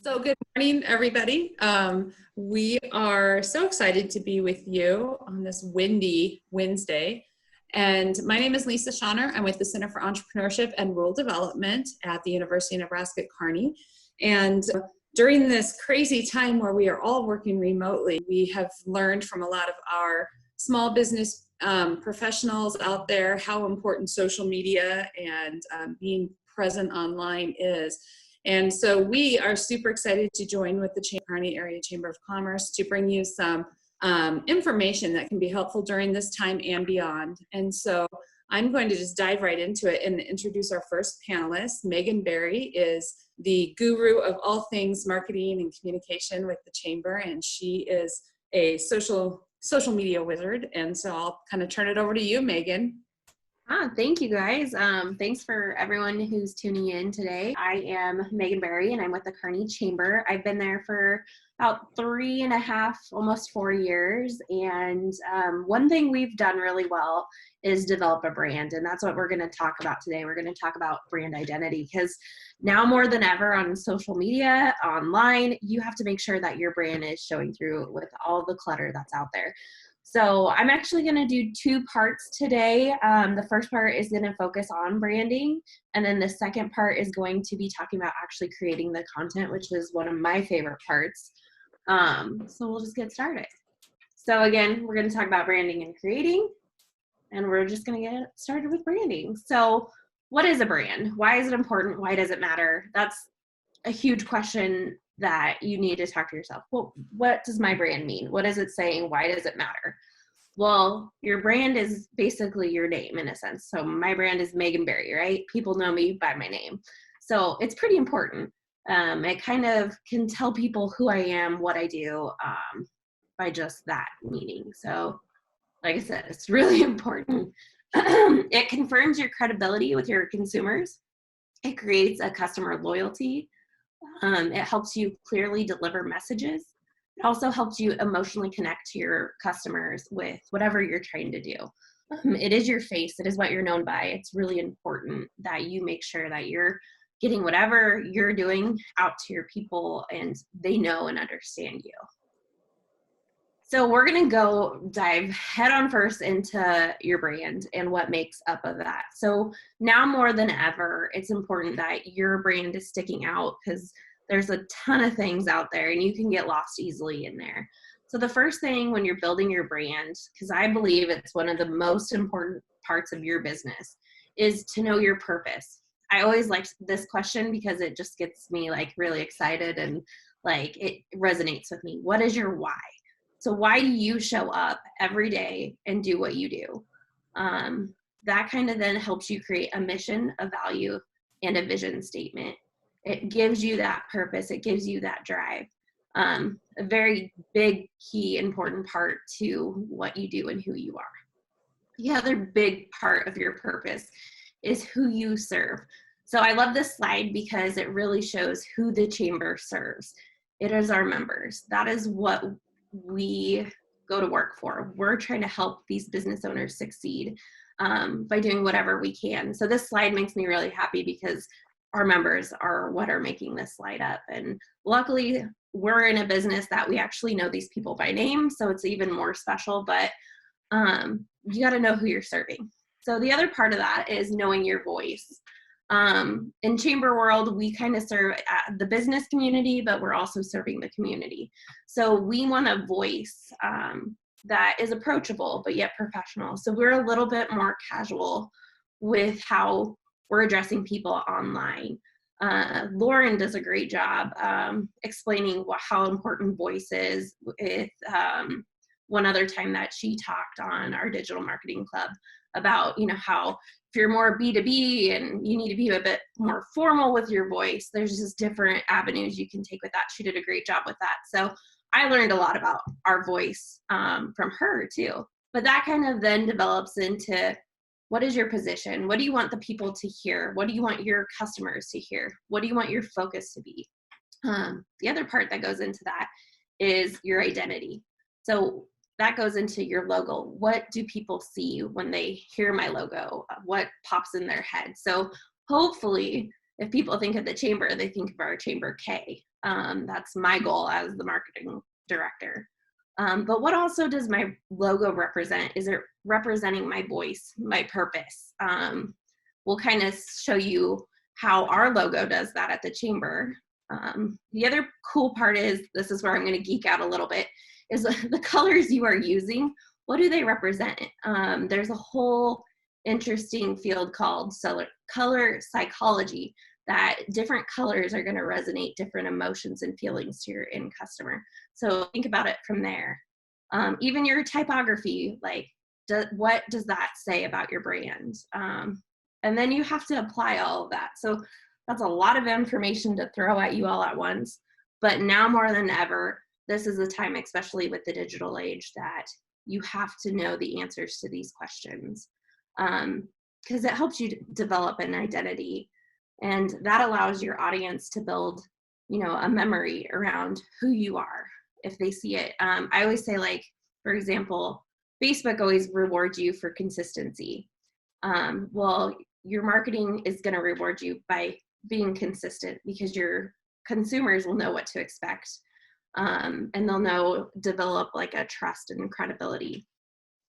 So good morning, everybody. We are so excited to be with you on this windy Wednesday. And my name is Lisa Tschauner. I'm with the Center for Entrepreneurship and Rural Development at the University of Nebraska at Kearney. And during this crazy time where we are all working remotely, we have learned from a lot of our small business professionals out there how important social media and being present online is. And so we are super excited to join with the Kearney Area Chamber of Commerce to bring you some information that can be helpful during this time and beyond. And so I'm going to just dive right into it and introduce our first panelist. Megan Berry is the guru of all things marketing and communication with the Chamber, and she is a social media wizard. And so I'll kind of turn it over to you, Megan. Thank you guys. Thanks for everyone who's tuning in today. I am Megan Berry and I'm with the Kearney Chamber. I've been there for about 3.5, almost 4 years. And one thing we've done really well is develop a brand. And that's what we're going to talk about today. We're going to talk about brand identity, because now more than ever on social media, online, you have to make sure that your brand is showing through with all the clutter that's out there. So I'm actually going to do 2 parts today. The first part is going to focus on branding, and then the second part is going to be talking about actually creating the content, which is one of my favorite parts. So we'll just get started. So again, we're going to talk about branding and creating, and we're just going to get started with branding. So what is a brand? Why is it important? Why does it matter? That's a huge question that you need to talk to yourself. Well, what does my brand mean? What is it saying? Why does it matter? Well, your brand is basically your name in a sense. So my brand is Megan Berry, right? People know me by my name. So it's pretty important. It kind of can tell people who I am, what I do, by just that meaning. So like I said, it's really important. It confirms your credibility with your consumers. It creates a customer loyalty. It helps you clearly deliver messages. It also helps you emotionally connect to your customers with whatever you're trying to do. It is your face. It is what you're known by. It's really important that you make sure that you're getting whatever you're doing out to your people and they know and understand you. So we're going to go dive head on first into your brand and what makes up of that. So now more than ever, it's important that your brand is sticking out, because there's a ton of things out there and you can get lost easily in there. So the first thing when you're building your brand, because I believe it's one of the most important parts of your business, is to know your purpose. I always liked this question because it just gets me like really excited and like it resonates with me. What is your why? So why do you show up every day and do what you do? That kind of then helps you create a mission, a value, and a vision statement. It gives you that purpose. It gives you that drive. A very big, key, important part to what you do and who you are. The other big part of your purpose is who you serve. So I love this slide because it really shows who the chamber serves. It is our members. That is what we go to work for. We're trying to help these business owners succeed by doing whatever we can. So this slide makes me really happy because our members are what are making this slide up. And luckily, we're in a business that we actually know these people by name, so it's even more special, but you got to know who you're serving. So the other part of that is knowing your voice. In Chamber World, we kind of serve the business community, but we're also serving the community. So we want a voice that is approachable, but yet professional. So we're a little bit more casual with how we're addressing people online. Lauren does a great job explaining how important voice is with one other time that she talked on our digital marketing club about, how if you're more B2B and you need to be a bit more formal with your voice, there's just different avenues you can take with that. She did a great job with that. So I learned a lot about our voice from her too. But that kind of then develops into, what is your position? What do you want the people to hear? What do you want your customers to hear? What do you want your focus to be? The other part that goes into that is your identity. So that goes into your logo. What do people see when they hear my logo? What pops in their head? So hopefully, if people think of the chamber, they think of our chamber K. That's my goal as the marketing director. But what also does my logo represent? Is it representing my voice, my purpose? We'll kind of show you how our logo does that at the chamber. The other cool part is, this is where I'm going to geek out a little bit, is the colors you are using. What do they represent? There's a whole interesting field called color psychology, that different colors are going to resonate different emotions and feelings to your end customer. So think about it from there. Even your typography, like what does that say about your brand? And then you have to apply all of that. So that's a lot of information to throw at you all at once. But now more than ever, this is the time, especially with the digital age, that you have to know the answers to these questions, because it helps you develop an identity, and that allows your audience to build, you know, a memory around who you are if they see it. I always say, like, for example, Facebook always rewards you for consistency. Well, your marketing is going to reward you by being consistent, because your consumers will know what to expect, and they'll develop like a trust and credibility.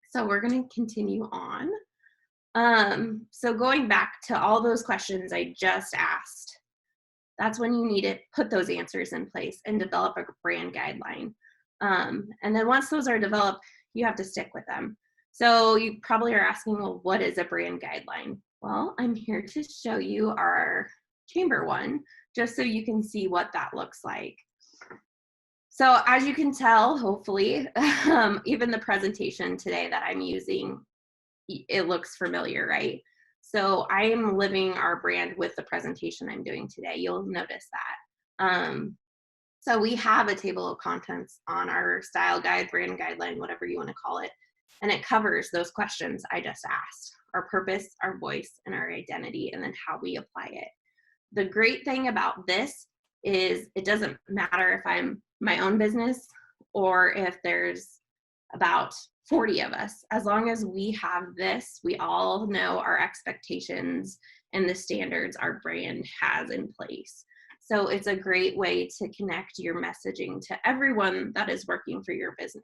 So we're going to continue on. So going back to all those questions I just asked, that's when you need to put those answers in place and develop a brand guideline. And then once those are developed, you have to stick with them. So you probably are asking, well, what is a brand guideline? Well, I'm here to show you our chamber one, just so you can see what that looks like. So as you can tell, hopefully, even the presentation today that I'm using, it looks familiar, right? So I am living our brand with the presentation I'm doing today. You'll notice that. So we have a table of contents on our style guide, brand guideline, whatever you want to call it. And it covers those questions I just asked: our purpose, our voice, and our identity, and then how we apply it. The great thing about this is it doesn't matter if I'm my own business or if there's about 40 of us. As long as we have this, we all know our expectations and the standards our brand has in place. So it's a great way to connect your messaging to everyone that is working for your business.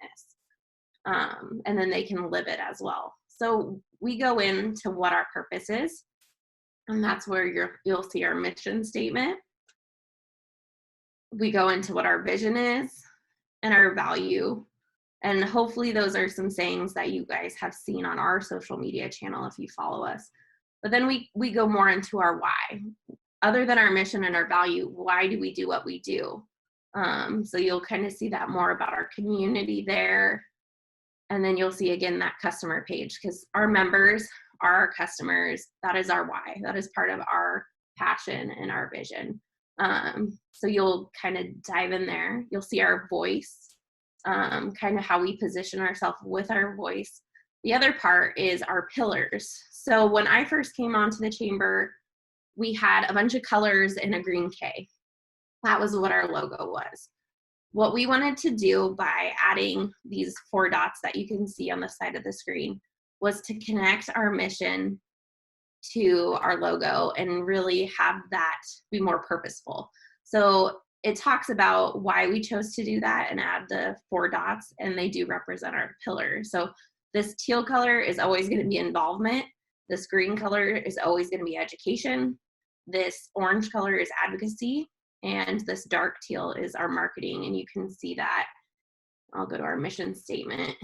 And then they can live it as well. So we go into what our purpose is, and that's where you'll see our mission statement. We go into what our vision is and our value. And hopefully those are some sayings that you guys have seen on our social media channel if you follow us. But then we go more into our why. Other than our mission and our value, why do we do what we do? So you'll kind of see that more about our community there. And then you'll see again that customer page, because our members are our customers. That is our why. That is part of our passion and our vision. So you'll kind of dive in there. You'll see our voice, kind of how we position ourselves with our voice. The other part is our pillars. So when I first came onto the chamber, we had a bunch of colors and a green K. That was what our logo was. What we wanted to do by adding these 4 dots that you can see on the side of the screen was to connect our mission to our logo and really have that be more purposeful. So it talks about why we chose to do that and add the 4 dots, and they do represent our pillars. So this teal color is always going to be involvement. This green color is always going to be education. This orange color is advocacy. And this dark teal is our marketing. And you can see that. I'll go to our mission statement.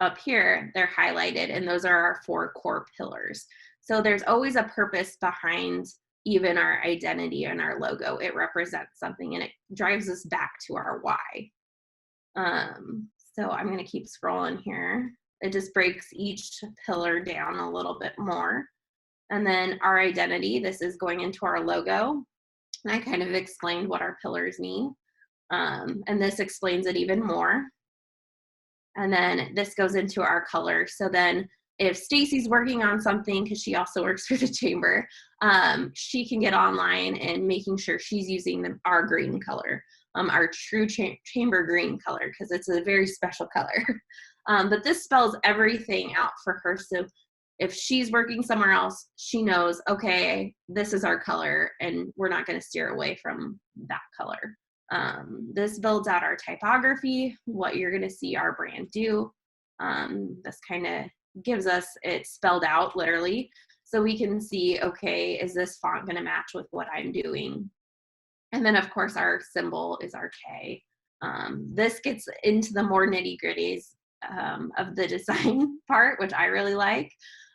Up here, they're highlighted, and those are our 4 core pillars. So there's always a purpose behind even our identity and our logo. It represents something, and it drives us back to our why. So I'm going to keep scrolling here. It just breaks each pillar down a little bit more. And then our identity, this is going into our logo. And I kind of explained what our pillars mean. And this explains it even more. And then this goes into our color. So then if Stacey's working on something, because she also works for the chamber, she can get online and making sure she's using our green color, our true chamber green color, because it's a very special color. But this spells everything out for her. So if she's working somewhere else, she knows, okay, this is our color and we're not going to steer away from that color. This builds out our typography, what you're going to see our brand do. This kind of gives us it spelled out literally, so we can see, okay, is this font going to match with what I'm doing? And then of course our symbol is our K. This gets into the more nitty gritties of the design part, which I really like.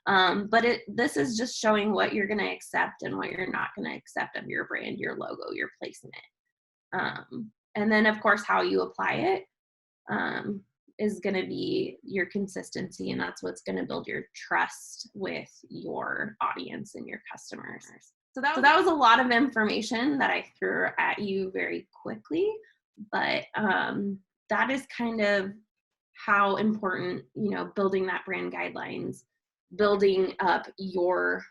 But this is just showing what you're going to accept and what you're not going to accept of your brand, your logo, your placement. And then of course how you apply it is going to be your consistency, and that's what's going to build your trust with your audience and your customers. So that was a lot of information that I threw at you very quickly, but that is kind of how important, you know, building that brand guidelines, building up your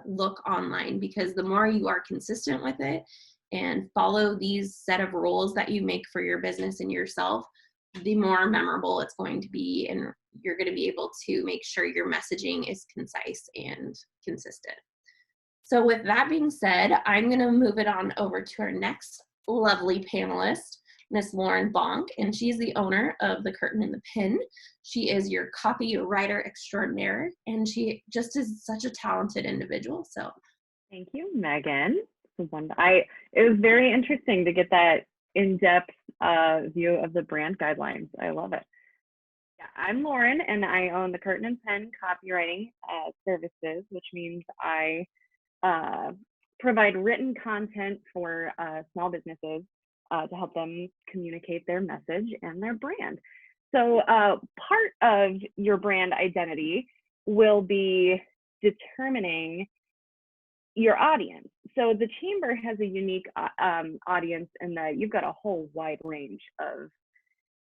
look online, because the more you are consistent with it and follow these set of rules that you make for your business and yourself, the more memorable it's going to be, and you're going to be able to make sure your messaging is concise and consistent. So with that being said, I'm going to move it on over to our next lovely panelist, Miss Lauren Bonk, and she's the owner of The Curtain and the Pin. She is your copywriter extraordinaire, and she just is such a talented individual. So thank you, Megan. It was very interesting to get that in-depth view of the brand guidelines. I love it. Yeah, I'm Lauren, and I own The Curtain and Pen copywriting services, which means I provide written content for small businesses to help them communicate their message and their brand. So part of your brand identity will be determining your audience. So the Chamber has a unique audience in that you've got a whole wide range of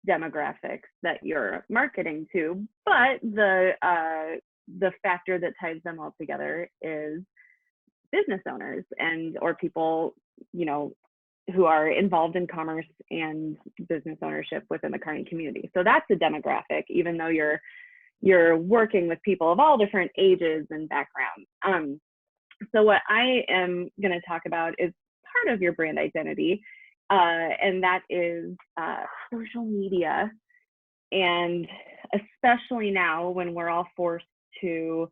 demographics that you're marketing to, but the factor that ties them all together is business owners or people, you know, who are involved in commerce and business ownership within the Kearney community. So that's a demographic, even though you're working with people of all different ages and backgrounds. So what I am going to talk about is part of your brand identity, and that is social media. And especially now when we're all forced to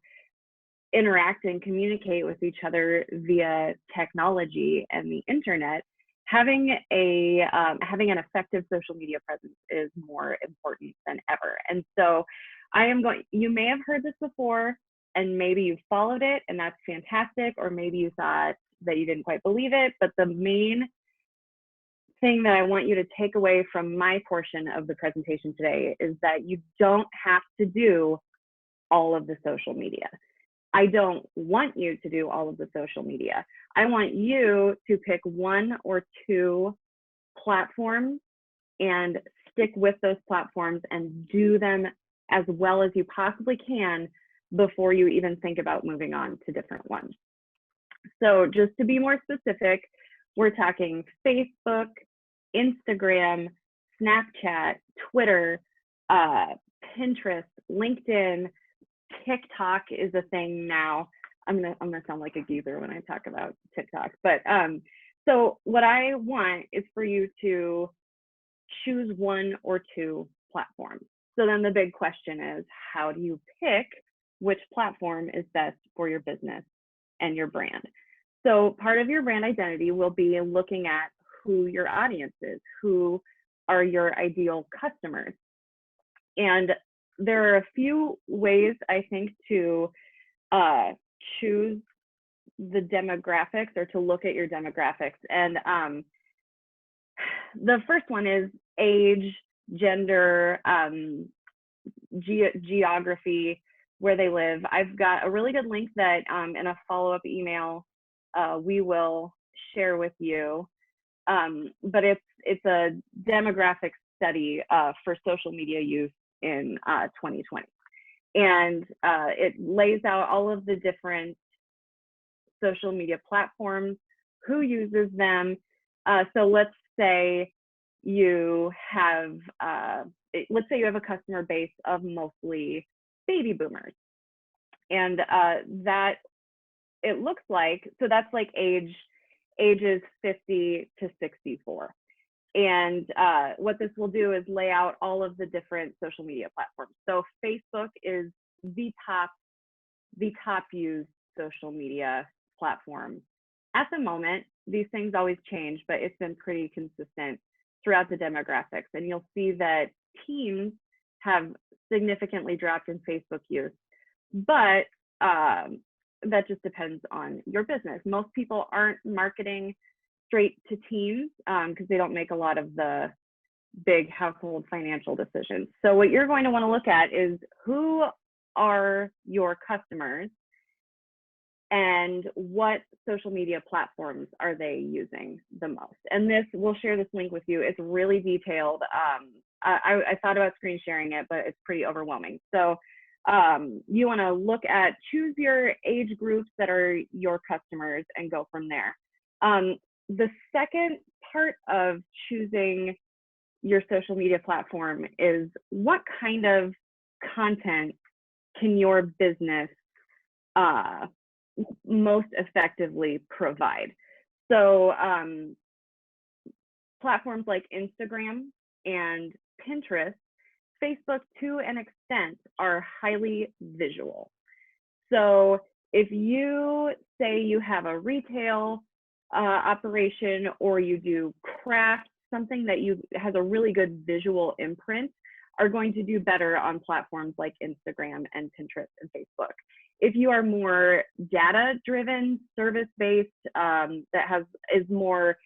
interact and communicate with each other via technology and the internet, having an effective social media presence is more important than ever. And so you may have heard this before, and maybe you followed it, and that's fantastic, or maybe you thought that you didn't quite believe it. But the main thing that I want you to take away from my portion of the presentation today is that you don't have to do all of the social media. I don't want you to do all of the social media. I want you to pick one or two platforms and stick with those platforms and do them as well as you possibly can before you even think about moving on to different ones. So just to be more specific, we're talking Facebook, Instagram, Snapchat, Twitter, Pinterest, LinkedIn, TikTok is a thing now. I'm gonna sound like a geezer when I talk about TikTok, but so what I want is for you to choose one or two platforms. So then the big question is, how do you pick which platform is best for your business and your brand? So part of your brand identity will be looking at who your audience is, who are your ideal customers. And there are a few ways, I think, to choose the demographics or to look at your demographics. And the first one is age, gender, geography, where they live. I've got a really good link that in a follow-up email we will share with you. But it's a demographic study for social media use in 2020. And it lays out all of the different social media platforms, who uses them. So let's say you have a customer base of mostly baby boomers, And that it looks like, so that's like ages 50 to 64. And what this will do is lay out all of the different social media platforms. So Facebook is the top used social media platform. At the moment, these things always change, but it's been pretty consistent throughout the demographics. And you'll see that teens have significantly dropped in Facebook use, but that just depends on your business. Most people aren't marketing straight to teens because they don't make a lot of the big household financial decisions. So what you're going to want to look at is who are your customers and what social media platforms are they using the most. And this, we'll share this link with you. It's really detailed. I thought about screen sharing it, but it's pretty overwhelming. So you want to look at, choose your age groups that are your customers and go from there. The second part of choosing your social media platform is what kind of content can your business most effectively provide. So platforms like Instagram and Pinterest, Facebook to an extent are highly visual. So if you say you have a retail operation or you do craft, something that has a really good visual imprint, are going to do better on platforms like Instagram and Pinterest and Facebook. If you are more data-driven, service-based, is more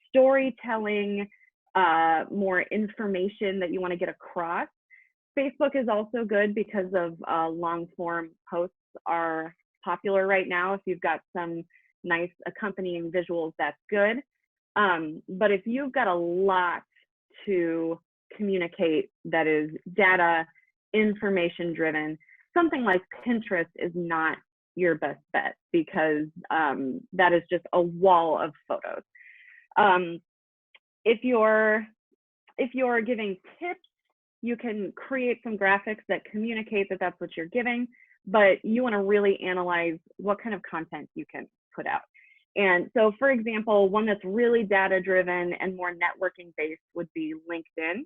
storytelling, more information that you want to get across, Facebook is also good because of long-form posts are popular right now. If you've got some nice accompanying visuals, that's good. But if you've got a lot to communicate that is data, information driven, something like Pinterest is not your best bet because that is just a wall of photos. If you're giving tips, you can create some graphics that communicate that that's what you're giving, but you want to really analyze what kind of content you can put out. And so, for example, one that's really data driven and more networking based would be LinkedIn.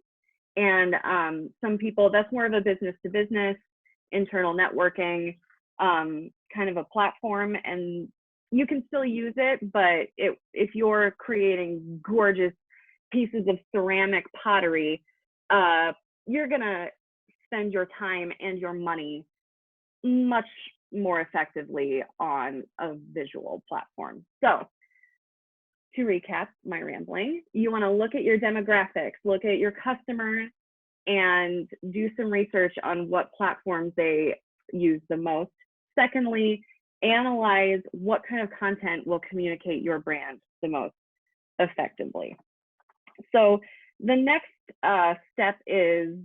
And some people, that's more of a business to business, internal networking kind of a platform, and you can still use it, but if you're creating gorgeous pieces of ceramic pottery, you're gonna spend your time and your money much more effectively on a visual platform. So to recap my rambling, you want to look at your demographics, look at your customers, and do some research on what platforms they use the most. Secondly, analyze what kind of content will communicate your brand the most effectively. So the next step is,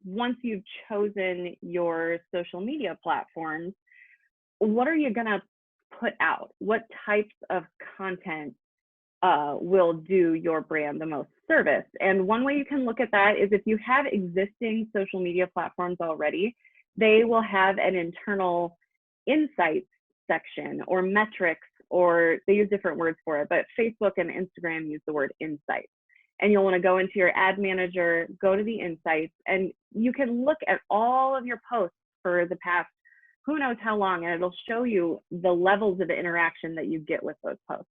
once you've chosen your social media platforms, what are you going to put out? What types of content will do your brand the most service? And one way you can look at that is if you have existing social media platforms already, they will have an internal insights section or metrics, or they use different words for it, but Facebook and Instagram use the word insights. And you'll want to go into your ad manager, go to the insights, and you can look at all of your posts for the past who knows how long, and it'll show you the levels of interaction that you get with those posts.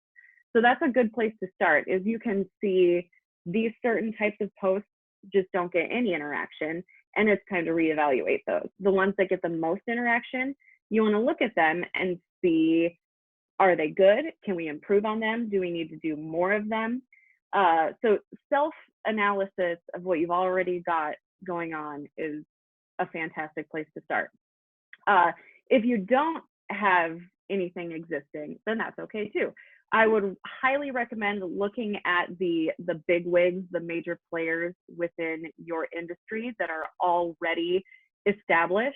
So that's a good place to start, is you can see these certain types of posts just don't get any interaction, and it's time to reevaluate those. The ones that get the most interaction, you want to look at them and see, are they good? Can we improve on them? Do we need to do more of them? So self-analysis of what you've already got going on is a fantastic place to start. If you don't have anything existing, then that's okay too. I would highly recommend looking at the big wigs, the major players within your industry that are already established,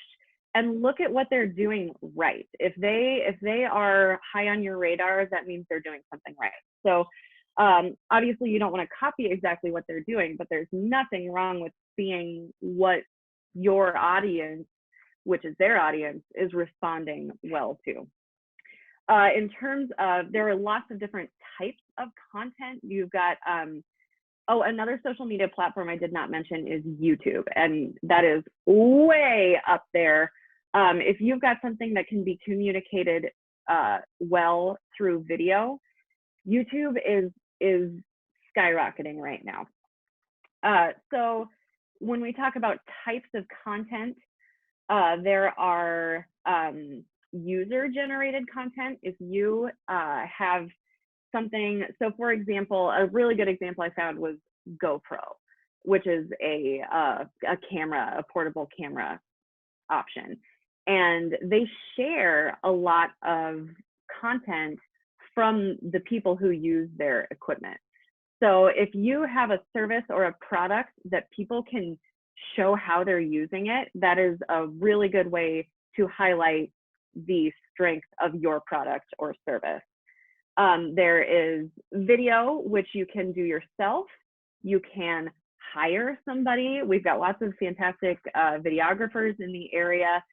and look at what they're doing right. If they are high on your radar, that means they're doing something right. So obviously you don't want to copy exactly what they're doing, but there's nothing wrong with seeing what your audience which is their audience, is responding well to. In terms of, there are lots of different types of content. You've got, oh, another social media platform I did not mention is YouTube, and that is way up there. If you've got something that can be communicated well through video, YouTube is skyrocketing right now. So when we talk about types of content, there are user-generated content. If you have something, so for example, a really good example I found was GoPro, which is a camera, a portable camera option. And they share a lot of content from the people who use their equipment. So if you have a service or a product that people can show how they're using it, that is a really good way to highlight the strength of your product or service. There is video, which you can do yourself. You can hire somebody. We've got lots of fantastic videographers in the area.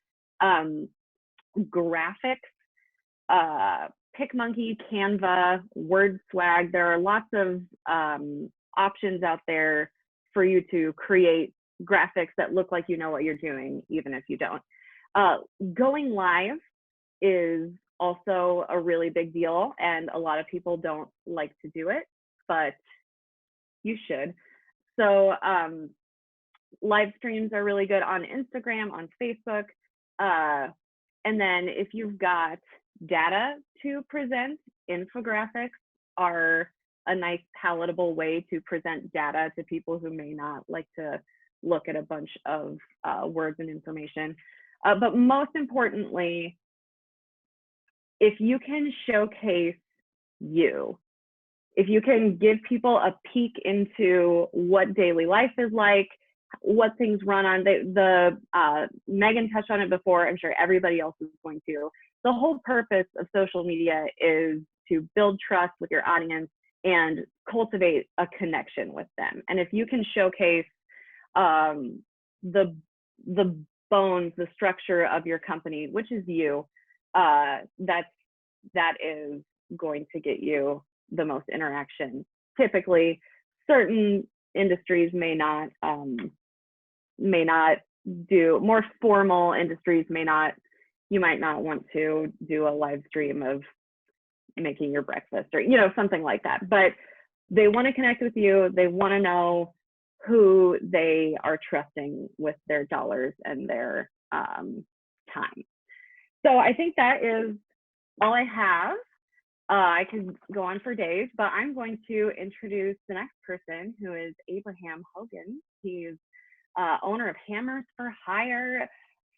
Graphics, PicMonkey, Canva, WordSwag. There are lots of options out there for you to create graphics that look like you know what you're doing, even if you don't. Going live is also a really big deal, and a lot of people don't like to do it, but you should. So live streams are really good on Instagram, on Facebook. And then if you've got data to present, infographics are a nice palatable way to present data to people who may not like to look at a bunch of words and information. But most importantly, if you can showcase you, if you can give people a peek into what daily life is like, what things run on, Megan touched on it before, I'm sure everybody else is going to. The whole purpose of social media is to build trust with your audience and cultivate a connection with them. And if you can showcase the bones, the structure of your company, which is you, that is going to get you the most interaction. Typically, certain industries may not do, more formal industries may not, you might not want to do a live stream of making your breakfast or, you know, something like that. But they want to connect with you. They want to know who they are trusting with their dollars and their time. So I think that is all I have. I could go on for days, but I'm going to introduce the next person, who is Abraham Hogins. He's owner of Hammers for Hire, a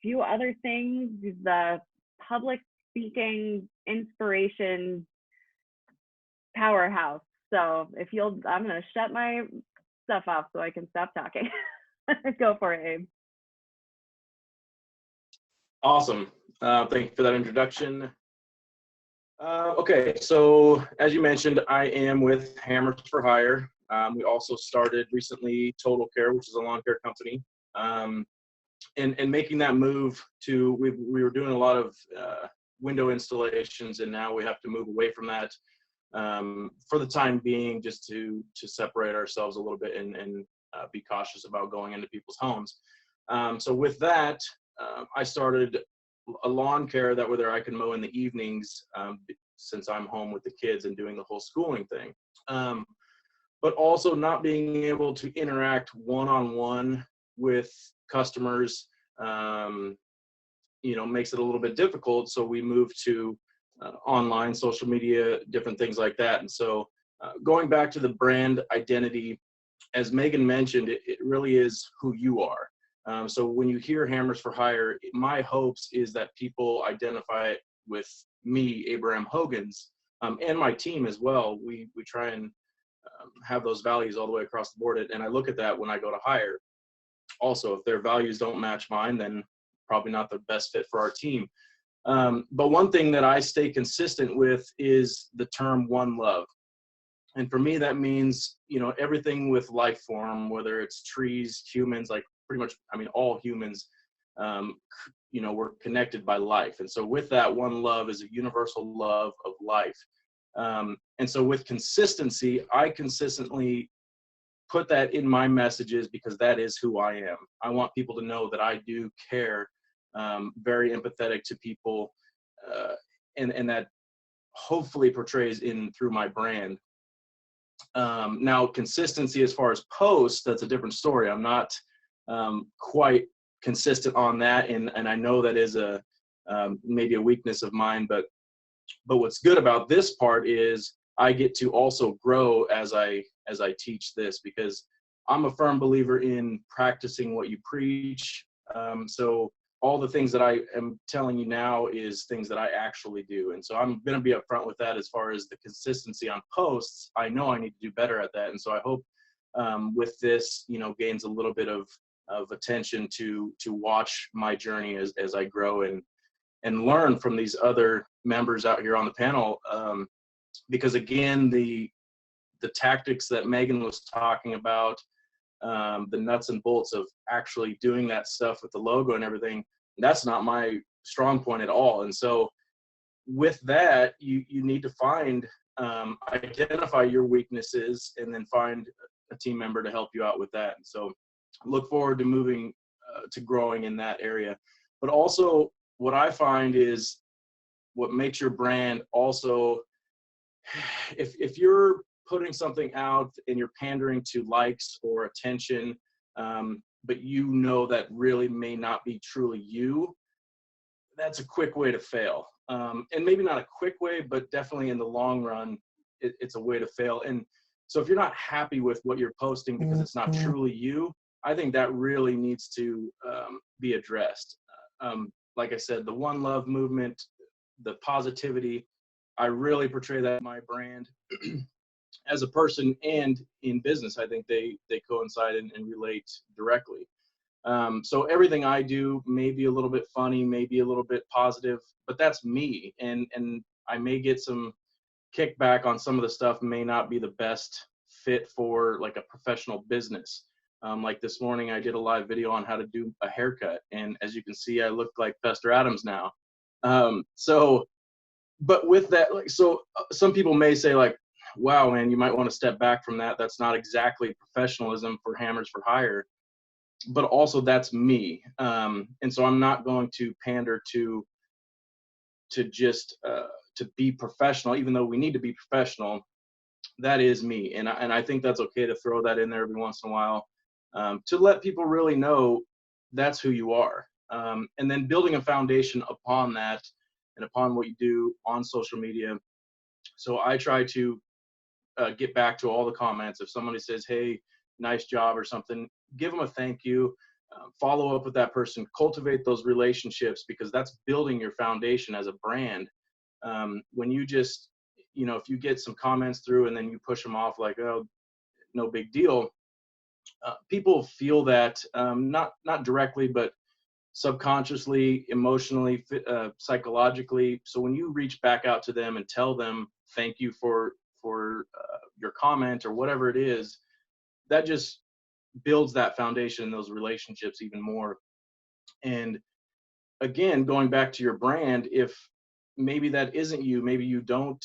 few other things. He's the public speaking inspiration powerhouse. So if you'll, I'm going to shut my stuff off so I can stop talking. Go for it, Abe. Awesome. Thank you for that introduction. Okay, so as you mentioned, I am with Hammers for Hire. We also started recently Total Care, which is a lawn care company. And making that move to, we were doing a lot of window installations, and now we have to move away from that for the time being, just to separate ourselves a little bit and be cautious about going into people's homes. So with that, I started a lawn care that whether I can mow in the evenings, since I'm home with the kids and doing the whole schooling thing. But also not being able to interact one-on-one with customers, you know, makes it a little bit difficult. So we moved to online, social media, different things like that. And so going back to the brand identity, as Megan mentioned, it really is who you are. So when you hear Hammers for Hire, my hopes is that people identify it with me, Abraham Hogins, and my team as well. We try and have those values all the way across the board. And I look at that when I go to hire. Also, if their values don't match mine, then probably not the best fit for our team. But one thing that I stay consistent with is the term one love. And for me, that means, you know, everything with life form, whether it's trees, humans, like pretty much, I mean, all humans, you know, we're connected by life. And so with that, one love is a universal love of life. And so with consistency, I consistently put that in my messages because that is who I am. I want people to know that I do care, very empathetic to people, and that hopefully portrays in through my brand. Now, consistency as far as posts, that's a different story. I'm not quite consistent on that, and I know that is a maybe a weakness of mine. But what's good about this part is I get to also grow as I teach this, because I'm a firm believer in practicing what you preach. So all the things that I am telling you now is things that I actually do. And so I'm going to be upfront with that as far as the consistency on posts. I know I need to do better at that. And so I hope with this, you know, gains a little bit of attention to watch my journey as I grow and learn from these other members out here on the panel. Because again, the tactics that Megan was talking about, the nuts and bolts of actually doing that stuff with the logo and everything, that's not my strong point at all. And so with that, you need to find, identify your weaknesses and then find a team member to help you out with that. And so look forward to moving to growing in that area. But also what I find is what makes your brand also, if you're putting something out and you're pandering to likes or attention, but you know that really may not be truly you, that's a quick way to fail. And maybe not a quick way, but definitely in the long run, it's a way to fail. And so if you're not happy with what you're posting because it's not truly you, I think that really needs to be addressed. Like I said, the one love movement, the positivity, I really portray that in my brand. As a person and in business, I think they coincide and relate directly. So everything I do may be a little bit funny, maybe a little bit positive, but that's me. And I may get some kickback on some of the stuff, may not be the best fit for like a professional business. Like this morning, I did a live video on how to do a haircut. And as you can see, I look like Fester Adams now. But with that, like, so some people may say like, wow, man, you might want to step back from that. That's not exactly professionalism for Hammers for Hire, but also that's me. And so I'm not going to pander to just to be professional, even though we need to be professional. That is me. And I think that's okay to throw that in there every once in a while, to let people really know that's who you are. And then building a foundation upon that and upon what you do on social media. So I try to get back to all the comments. If somebody says, hey, nice job or something, give them a thank you, follow up with that person, cultivate those relationships, because that's building your foundation as a brand. When you just, you know, if you get some comments through and then you push them off like, oh, no big deal, people feel that, not directly, but subconsciously, emotionally, psychologically. So when you reach back out to them and tell them thank you for your comment or whatever it is, that just builds that foundation in those relationships even more. And again, going back to your brand, if maybe that isn't you, maybe you don't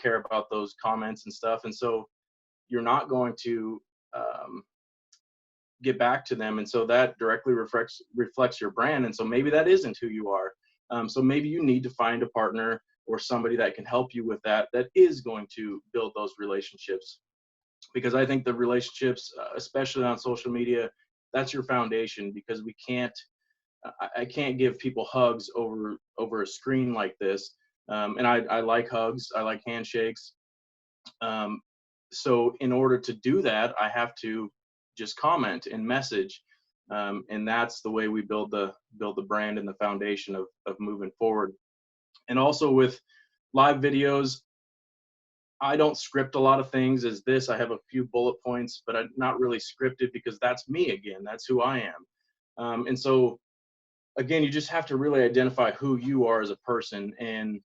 care about those comments and stuff, and so you're not going to get back to them, and so that directly reflects your brand, and so maybe that isn't who you are. So maybe you need to find a partner or somebody that can help you with that is going to build those relationships, because I think the relationships, especially on social media, that's your foundation, because I can't give people hugs over a screen like this. And I like hugs, I like handshakes. So in order to do that, I have to just comment and message. And that's the way we build the brand and the foundation of moving forward. And also with live videos, I don't script a lot of things as this. I have a few bullet points, but I'm not really scripted, because that's me again. That's who I am. And so, again, you just have to really identify who you are as a person. And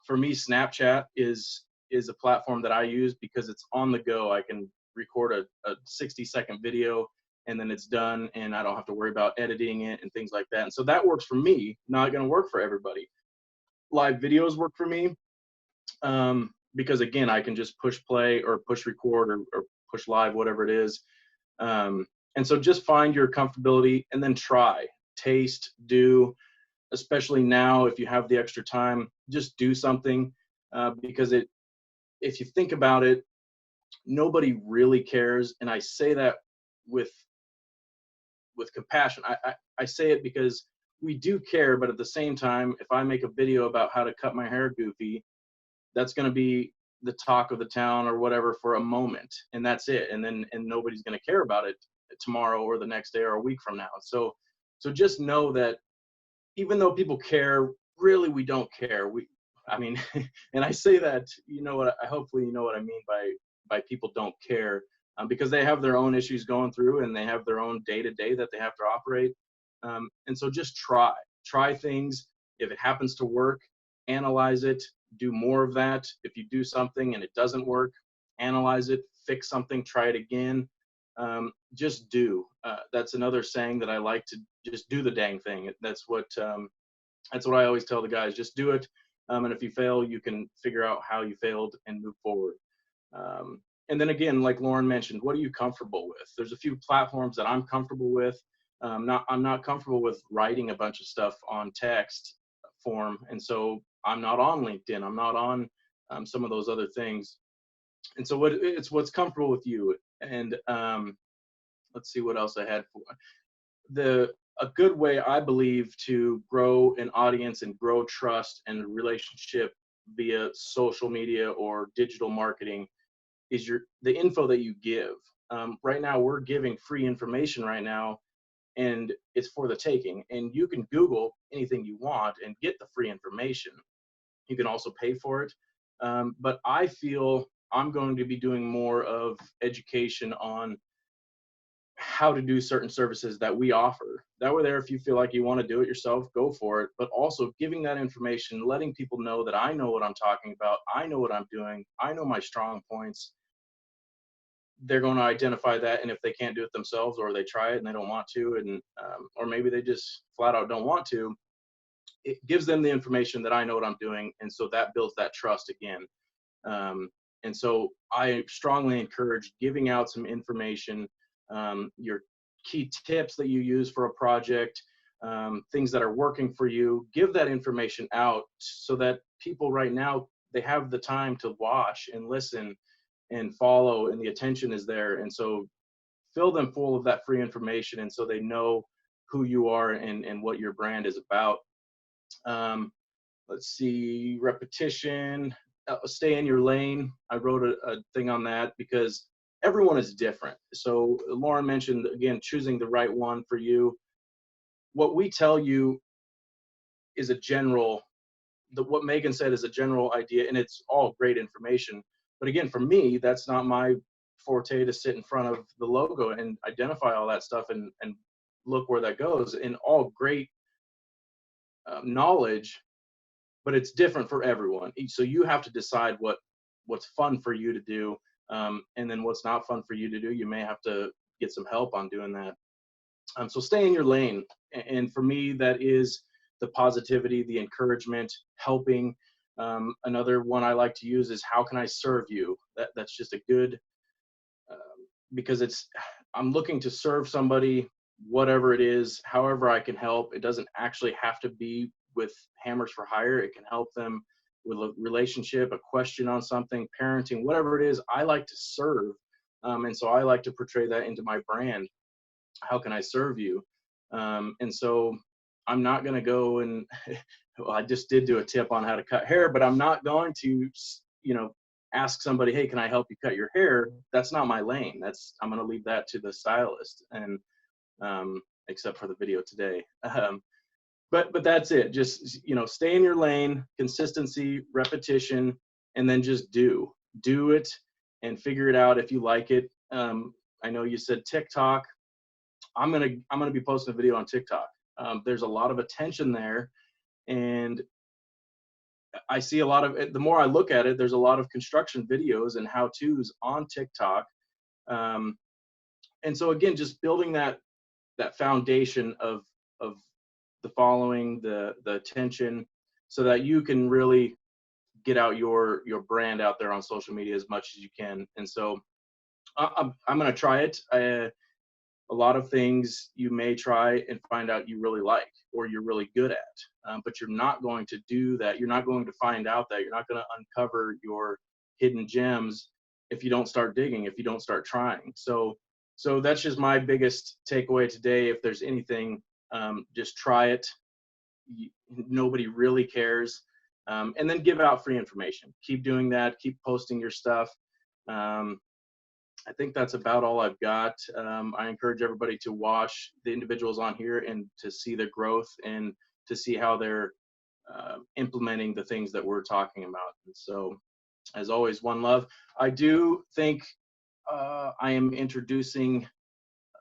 for me, Snapchat is a platform that I use because it's on the go. I can record a 60-second video and then it's done, and I don't have to worry about editing it and things like that. And so that works for me, not going to work for everybody. Live videos work for me, because again, I can just push play or push record or push live, whatever it is. And so just find your comfortability and then try, taste, do, especially now, if you have the extra time, just do something, because if you think about it, nobody really cares. And I say that with compassion. I say it because we do care, but at the same time, if I make a video about how to cut my hair goofy, that's going to be the talk of the town or whatever for a moment, and that's it. And nobody's going to care about it tomorrow or the next day or a week from now. So just know that even though people care, really we don't care. I mean, and I say that, hopefully you know what I mean by people don't care, because they have their own issues going through, and they have their own day-to-day that they have to operate. And so just try things. If it happens to work, analyze it, do more of that. If you do something and it doesn't work, analyze it, fix something, try it again. Just do. That's another saying that I like to just do the dang thing. That's what I always tell the guys, just do it. And if you fail, you can figure out how you failed and move forward. And then again, like Lauren mentioned, what are you comfortable with? There's a few platforms that I'm comfortable with. I'm not comfortable with writing a bunch of stuff on text form. And so I'm not on LinkedIn. I'm not on some of those other things. And so what's comfortable with you. And let's see what else I had for a good way, I believe, to grow an audience and grow trust and relationship via social media or digital marketing is the info that you give. Right now, we're giving free information right now, and it's for the taking. And you can Google anything you want and get the free information. You can also pay for it. But I feel I'm going to be doing more of education on how to do certain services that we offer. That way there, if you feel like you want to do it yourself, go for it. But also giving that information, letting people know that I know what I'm talking about. I know what I'm doing. I know my strong points. They're going to identify that. And if they can't do it themselves, or they try it and they don't want to, and or maybe they just flat out don't want to, it gives them the information that I know what I'm doing. And so that builds that trust again. And so I strongly encourage giving out some information, your key tips that you use for a project, things that are working for you. Give that information out so that people right now, they have the time to watch and listen and follow, and the attention is there. And so fill them full of that free information, and so they know who you are and what your brand is about. Let's see, repetition, stay in your lane. I wrote a thing on that because everyone is different. So Lauren mentioned, again, choosing the right one for you. What we tell you is a general, what Megan said is a general idea, and it's all great information. But again, for me, that's not my forte to sit in front of the logo and identify all that stuff and look where that goes. And all great knowledge, but it's different for everyone. So you have to decide what's fun for you to do, and then what's not fun for you to do. You may have to get some help on doing that. So stay in your lane. And for me, that is the positivity, the encouragement, helping. Another one I like to use is, how can I serve you? That's just a good, because I'm looking to serve somebody, whatever it is, however I can help. It doesn't actually have to be with Hammers for Hire. It can help them with a relationship, a question on something, parenting, whatever it is. I like to serve. And so I like to portray that into my brand. How can I serve you? And so I'm not going to go and, well, I just did do a tip on how to cut hair, but I'm not going to, ask somebody, hey, can I help you cut your hair? That's not my lane. I'm going to leave that to the stylist, and except for the video today. But that's it. Just, stay in your lane, consistency, repetition, and then just do it and figure it out if you like it. I know you said TikTok. I'm going to be posting a video on TikTok. There's a lot of attention there, and I see a lot of, the more I look at it, there's a lot of construction videos and how-tos on TikTok. And so again, just building that foundation of the following, the attention, so that you can really get out your brand out there on social media as much as you can. And so I'm going to try it. A lot of things you may try and find out you really like or you're really good at, but you're not going to do that. You're not going to find out that. You're not going to uncover your hidden gems if you don't start digging, if you don't start trying. So that's just my biggest takeaway today. If there's anything, just try it. Nobody really cares. And then give out free information. Keep doing that. Keep posting your stuff. I think that's about all I've got. I encourage everybody to watch the individuals on here and to see the growth and to see how they're implementing the things that we're talking about. And so, as always, one love. I do think I am introducing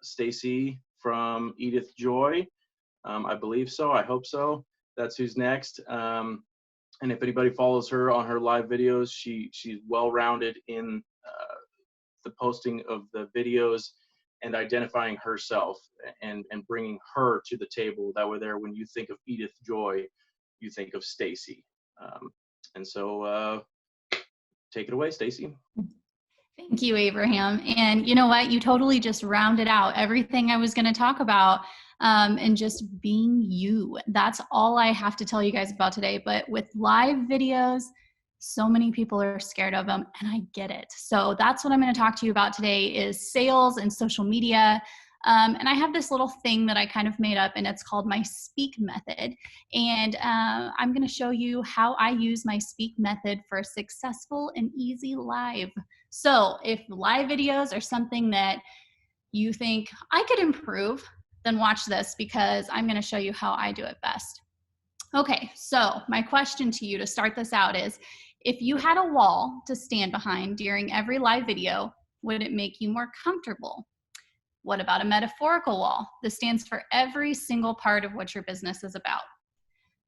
Stacey from Edith Joy. I believe so. I hope so. That's who's next. And if anybody follows her on her live videos, she's well-rounded in the posting of the videos and identifying herself and bringing her to the table. That way there, when you think of Edith Joy, you think of Stacey. And so take it away, Stacey. Thank you, Abraham. And you know what? You totally just rounded out everything I was going to talk about, and just being you. That's all I have to tell you guys about today. But with live videos, so many people are scared of them, and I get it. So that's what I'm going to talk to you about today is sales and social media. And I have this little thing that I kind of made up, and it's called my Speak method. And I'm going to show you how I use my Speak method for a successful and easy live. So if live videos are something that you think I could improve, then watch this because I'm going to show you how I do it best. Okay, so my question to you to start this out is, if you had a wall to stand behind during every live video, would it make you more comfortable? What about a metaphorical wall? This stands for every single part of what your business is about.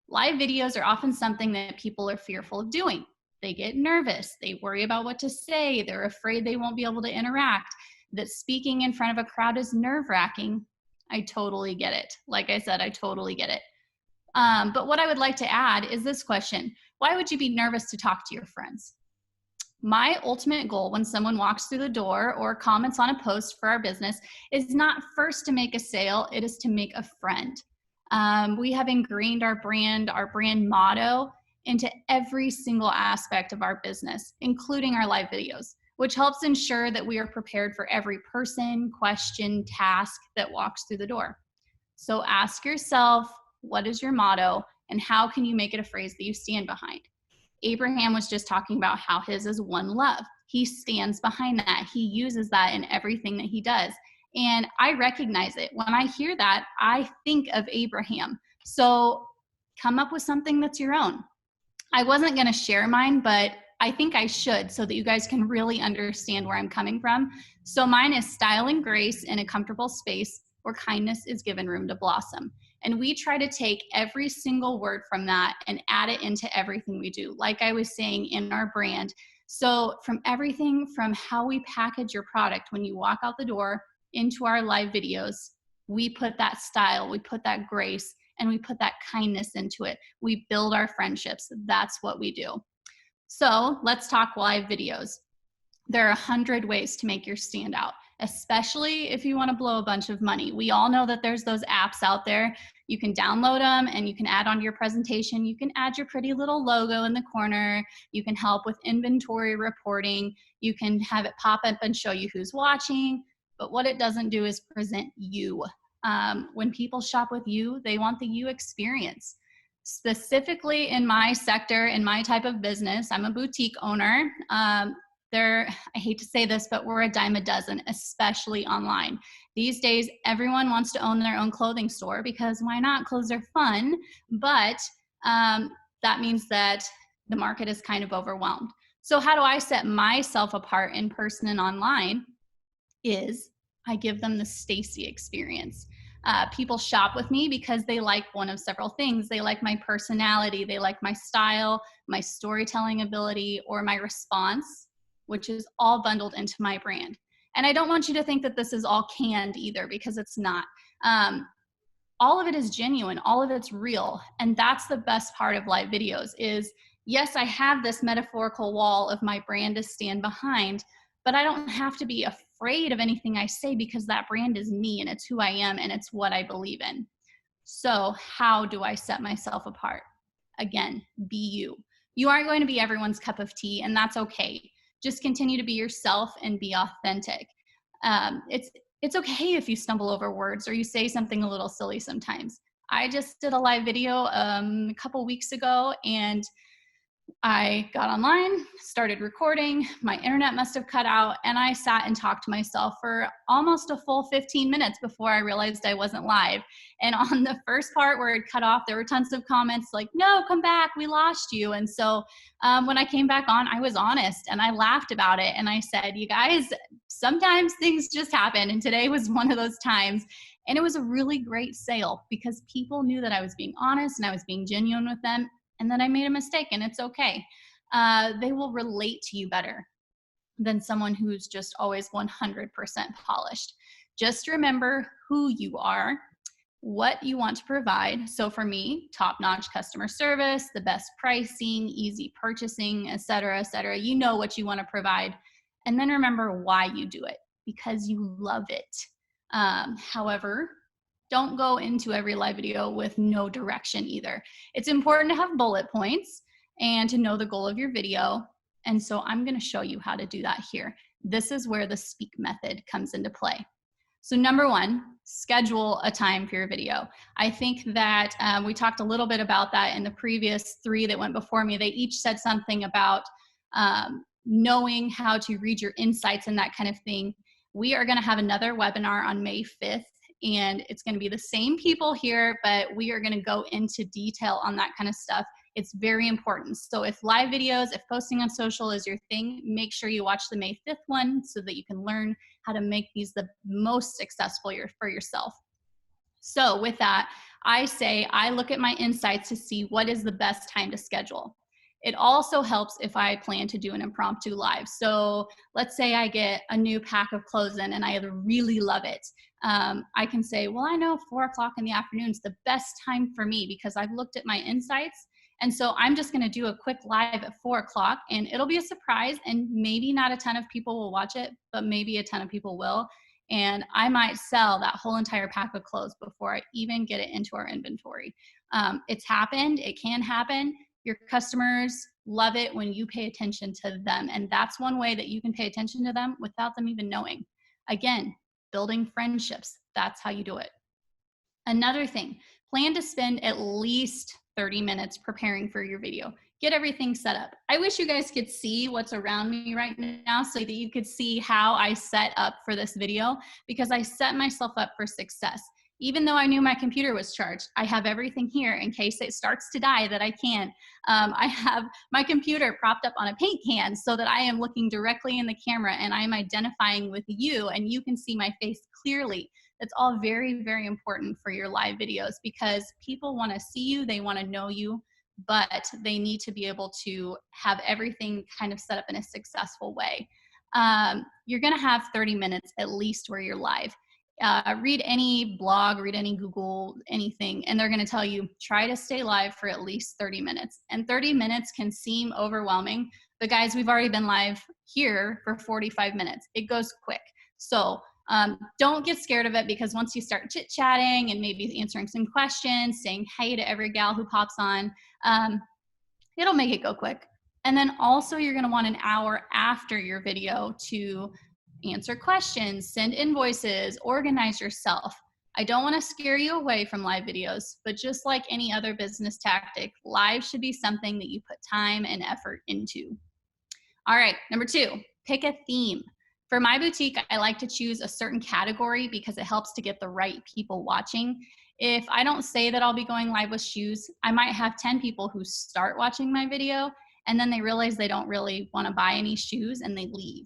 Live videos are often something that people are fearful of doing. They get nervous. They worry about what to say. They're afraid they won't be able to interact. That speaking in front of a crowd is nerve-wracking. I totally get it. Like I said, I totally get it. But what I would like to add is this question. Why would you be nervous to talk to your friends? My ultimate goal when someone walks through the door or comments on a post for our business is not first to make a sale, it is to make a friend. We have ingrained our brand motto into every single aspect of our business, including our live videos, which helps ensure that we are prepared for every person, question, task that walks through the door. So ask yourself, what is your motto and how can you make it a phrase that you stand behind? Abraham was just talking about how his is one love. He stands behind that. He uses that in everything that he does. And I recognize it. When I hear that, I think of Abraham. So come up with something that's your own. I wasn't going to share mine, but I think I should so that you guys can really understand where I'm coming from. So mine is style and grace in a comfortable space where kindness is given room to blossom. And we try to take every single word from that and add it into everything we do, like I was saying in our brand. So from everything from how we package your product when you walk out the door into our live videos, we put that style, we put that grace, and we put that kindness into it. We build our friendships. That's what we do. So let's talk live videos. There are 100 ways to make yours stand out, especially if you want to blow a bunch of money. We all know that there's those apps out there. You can download them and you can add onto your presentation. You can add your pretty little logo in the corner. You can help with inventory reporting. You can have it pop up and show you who's watching. But what it doesn't do is present you. When people shop with you, they want the you experience. Specifically in my sector, in my type of business, I'm a boutique owner. I hate to say this, but we're a dime a dozen, especially online. These days, everyone wants to own their own clothing store because why not? Clothes are fun, but that means that the market is kind of overwhelmed. So how do I set myself apart in person and online? Is I give them the Stacey experience. People shop with me because they like one of several things. They like my personality, they like my style, my storytelling ability, or my response, which is all bundled into my brand. And I don't want you to think that this is all canned either, because it's not. All of it is genuine, all of it's real. And that's the best part of live videos is, yes, I have this metaphorical wall of my brand to stand behind, but I don't have to be afraid of anything I say, because that brand is me and it's who I am and it's what I believe in. So how do I set myself apart? Again, be you. You aren't going to be everyone's cup of tea, and that's okay. Just continue to be yourself and be authentic. It's okay if you stumble over words or you say something a little silly sometimes. I just did a live video a couple weeks ago, and I got online, started recording, my internet must have cut out, and I sat and talked to myself for almost a full 15 minutes before I realized I wasn't live. And on the first part where it cut off, there were tons of comments like, no, come back, we lost you. And so when I came back on, I was honest and I laughed about it. And I said, you guys, sometimes things just happen. And today was one of those times. And it was a really great sale because people knew that I was being honest and I was being genuine with them, and that I made a mistake, and it's okay. They will relate to you better than someone who's just always 100% polished. Just remember who you are, what you want to provide. So for me, top-notch customer service, the best pricing, easy purchasing, et cetera, et cetera. You know what you want to provide. And then remember why you do it, because you love it. However, don't go into every live video with no direction either. It's important to have bullet points and to know the goal of your video. And so I'm going to show you how to do that here. This is where the speak method comes into play. So number one, schedule a time for your video. I think that we talked a little bit about that in the previous three that went before me. They each said something about knowing how to read your insights and that kind of thing. We are going to have another webinar on May 5th. And it's going to be the same people here, but we are going to go into detail on that kind of stuff. It's very important. So if live videos, if posting on social is your thing, make sure you watch the May 5th one so that you can learn how to make these the most successful for yourself. So with that, I say I look at my insights to see what is the best time to schedule. It also helps if I plan to do an impromptu live. So let's say I get a new pack of clothes in and I really love it. I can say, well, I know 4 o'clock in the afternoon is the best time for me because I've looked at my insights. And so I'm just going to do a quick live at 4 o'clock, and it'll be a surprise, and maybe not a ton of people will watch it, but maybe a ton of people will. And I might sell that whole entire pack of clothes before I even get it into our inventory. It's happened. It can happen. Your customers love it when you pay attention to them. And that's one way that you can pay attention to them without them even knowing. Again, building friendships. That's how you do it. Another thing, plan to spend at least 30 minutes preparing for your video. Get everything set up. I wish you guys could see what's around me right now so that you could see how I set up for this video, because I set myself up for success. Even though I knew my computer was charged, I have everything here in case it starts to die that I can. I have my computer propped up on a paint can so that I am looking directly in the camera and I'm identifying with you and you can see my face clearly. That's all very, very important for your live videos because people want to see you, they want to know you, but they need to be able to have everything kind of set up in a successful way. You're going to have 30 minutes at least where you're live. Read any blog, read any Google, anything, and they're going to tell you, try to stay live for at least 30 minutes. And 30 minutes can seem overwhelming, but guys, we've already been live here for 45 minutes. It goes quick. So don't get scared of it, because once you start chit-chatting and maybe answering some questions, saying hey to every gal who pops on, it'll make it go quick. And then also you're going to want an hour after your video to answer questions, send invoices, organize yourself. I don't want to scare you away from live videos, but just like any other business tactic, live should be something that you put time and effort into. All right, number 2, pick a theme. For my boutique, I like to choose a certain category because it helps to get the right people watching. If I don't say that I'll be going live with shoes, I might have 10 people who start watching my video and then they realize they don't really want to buy any shoes and they leave.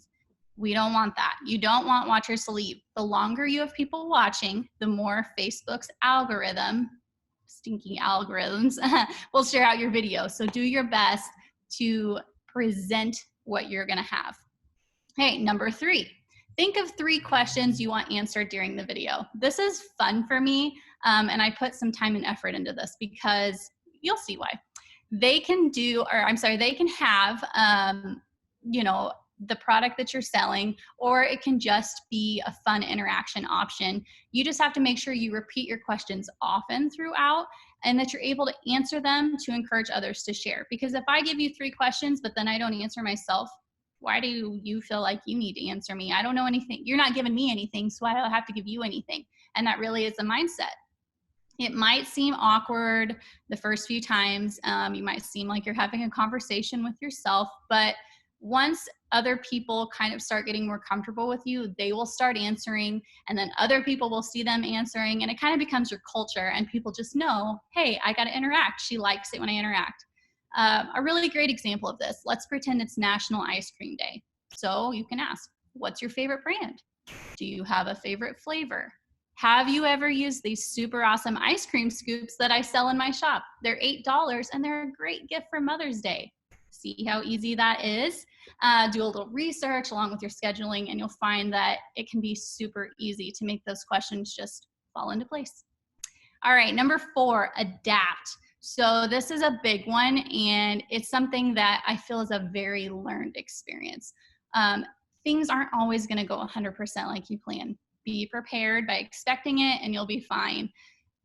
We don't want that. You don't want watchers to leave. The longer you have people watching, the more Facebook's algorithm, stinking algorithms, will share out your video. So do your best to present what you're going to have. Hey, number 3, think of 3 questions you want answered during the video. This is fun for me, and I put some time and effort into this because you'll see why. They can they can have, you know, the product that you're selling, or it can just be a fun interaction option. You just have to make sure you repeat your questions often throughout and that you're able to answer them to encourage others to share. Because if I give you 3 questions, but then I don't answer myself, why do you feel like you need to answer me? I don't know anything. You're not giving me anything, so why do I have to give you anything? And that really is the mindset. It might seem awkward the first few times. You might seem like you're having a conversation with yourself, but once other people kind of start getting more comfortable with you, they will start answering, and then other people will see them answering, and it kind of becomes your culture, and people just know, hey, I got to interact. She likes it when I interact. A really great example of this, let's pretend it's National Ice Cream Day. So you can ask, what's your favorite brand? Do you have a favorite flavor? Have you ever used these super awesome ice cream scoops that I sell in my shop? They're $8 and they're a great gift for Mother's Day. See how easy that is? Do a little research along with your scheduling, and you'll find that it can be super easy to make those questions just fall into place. All right, number 4, adapt. So this is a big one, and it's something that I feel is a very learned experience. Things aren't always going to go 100% like you plan. Be prepared by expecting it, and you'll be fine.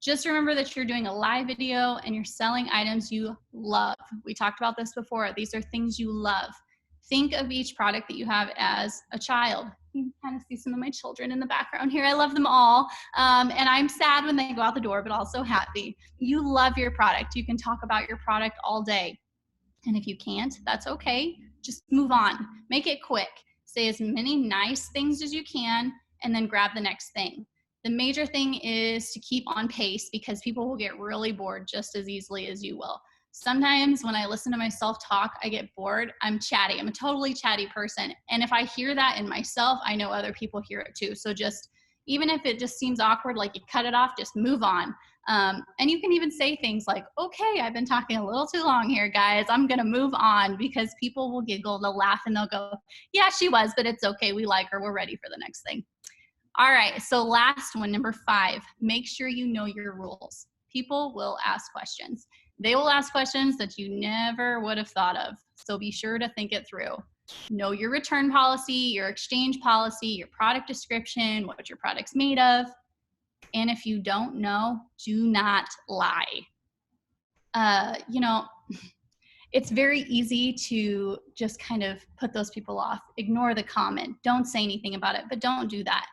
Just remember that you're doing a live video and you're selling items you love. We talked about this before. These are things you love. Think of each product that you have as a child. You can kind of see some of my children in the background here. I love them all. And I'm sad when they go out the door, but also happy. You love your product. You can talk about your product all day. And if you can't, that's okay. Just move on. Make it quick. Say as many nice things as you can, and then grab the next thing. The major thing is to keep on pace, because people will get really bored just as easily as you will. Sometimes when I listen to myself talk, I get bored. I'm chatty. I'm a totally chatty person. And if I hear that in myself, I know other people hear it too. So just, even if it just seems awkward, like you cut it off, just move on. And you can even say things like, okay, I've been talking a little too long here, guys. I'm going to move on, because people will giggle, they'll laugh, and they'll go, yeah, she was, but it's okay. We like her. We're ready for the next thing. All right, so last one, number 5, make sure you know your rules. People will ask questions. They will ask questions that you never would have thought of, so be sure to think it through. Know your return policy, your exchange policy, your product description, what your product's made of, and if you don't know, do not lie. You know, it's very easy to just kind of put those people off. Ignore the comment. Don't say anything about it, but don't do that.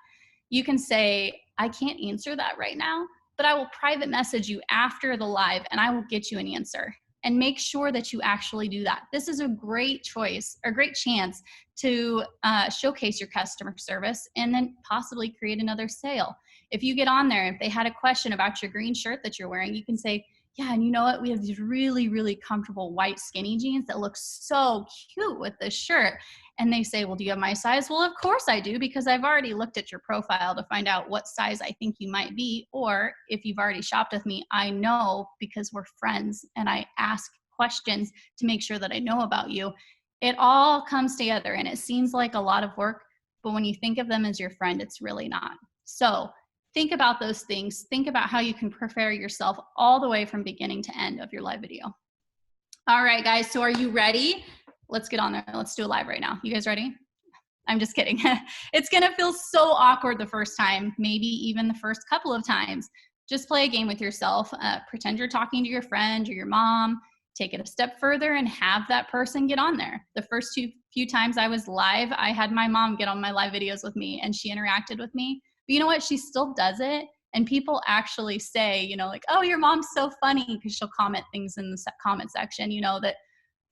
You can say, I can't answer that right now, but I will private message you after the live and I will get you an answer. And make sure that you actually do that. This is a great choice, or great chance to showcase your customer service and then possibly create another sale. If you get on there, if they had a question about your green shirt that you're wearing, you can say, yeah, and you know what? We have these really, really comfortable white skinny jeans that look so cute with this shirt. And they say, well, do you have my size? Well, of course I do, because I've already looked at your profile to find out what size I think you might be. Or if you've already shopped with me, I know because we're friends and I ask questions to make sure that I know about you. It all comes together, and it seems like a lot of work, but when you think of them as your friend, it's really not. So think about those things. Think about how you can prepare yourself all the way from beginning to end of your live video. All right, guys, so are you ready? Let's get on there. Let's do a live right now. You guys ready? I'm just kidding. It's gonna feel so awkward the first time, maybe even the first couple of times. Just play a game with yourself. Pretend you're talking to your friend or your mom. Take it a step further and have that person get on there. The first few times I was live, I had my mom get on my live videos with me, and she interacted with me. But you know what? She still does it. And people actually say, you know, like, oh, your mom's so funny, because she'll comment things in the comment section, you know, that,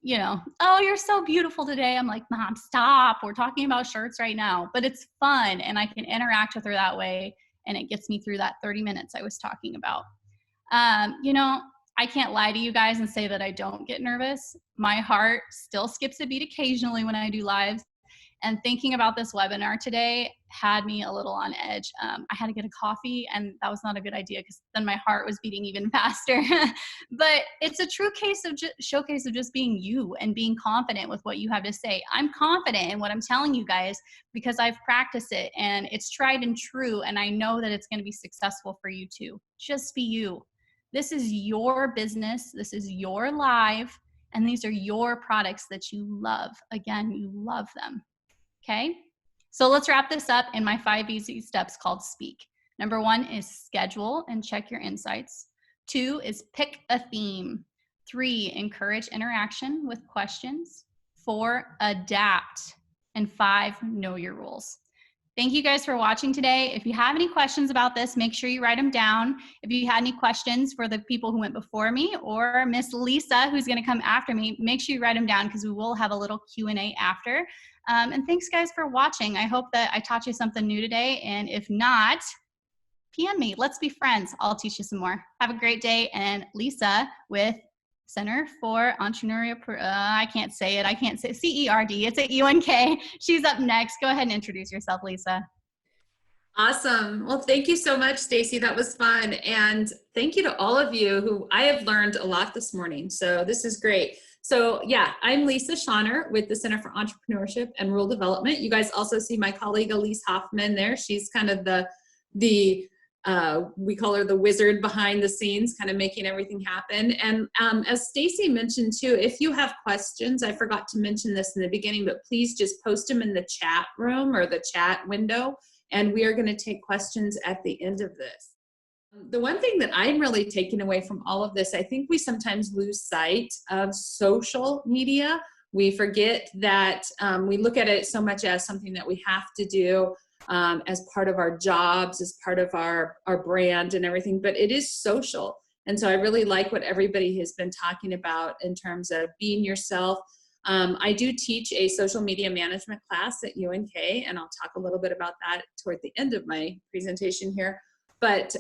you know, oh, you're so beautiful today. I'm like, Mom, stop. We're talking about shirts right now. But it's fun, and I can interact with her that way, and it gets me through that 30 minutes I was talking about. You know, I can't lie to you guys and say that I don't get nervous. My heart still skips a beat occasionally when I do lives. And thinking about this webinar today had me a little on edge. I had to get a coffee, and that was not a good idea because then my heart was beating even faster. But it's a true showcase of just being you and being confident with what you have to say. I'm confident in what I'm telling you guys because I've practiced it and it's tried and true, and I know that it's going to be successful for you too. Just be you. This is your business. This is your life. And these are your products that you love. Again, you love them. Okay? So let's wrap this up in my 5 easy steps called SPEAK. Number 1 is schedule and check your insights. 2 is pick a theme. 3, encourage interaction with questions. 4, adapt. And 5, know your rules. Thank you guys for watching today. If you have any questions about this, make sure you write them down. If you had any questions for the people who went before me or Miss Lisa, who's gonna come after me, make sure you write them down because we will have a little Q&A after. And thanks guys for watching. I hope that I taught you something new today. And if not, PM me, let's be friends. I'll teach you some more. Have a great day. And Lisa with Center for Entrepreneurship, I can't say it. I can't say CERD. It's at UNK. She's up next. Go ahead and introduce yourself, Lisa. Awesome. Well, thank you so much, Stacey. That was fun. And thank you to all of you who I have learned a lot this morning. So this is great. So yeah, I'm Lisa Tschauner with the Center for Entrepreneurship and Rural Development. You guys also see my colleague Elise Hoffman there. She's kind of we call her the wizard behind the scenes, kind of making everything happen. And as Stacey mentioned too, if you have questions, I forgot to mention this in the beginning, but please just post them in the chat room or the chat window, and we are going to take questions at the end of this. The one thing that I'm really taking away from all of this, I think we sometimes lose sight of social media. We forget that we look at it so much as something that we have to do as part of our jobs, as part of our brand and everything, but it is social. And so I really like what everybody has been talking about in terms of being yourself. I do teach a social media management class at UNK, and I'll talk a little bit about that toward the end of my presentation here. But,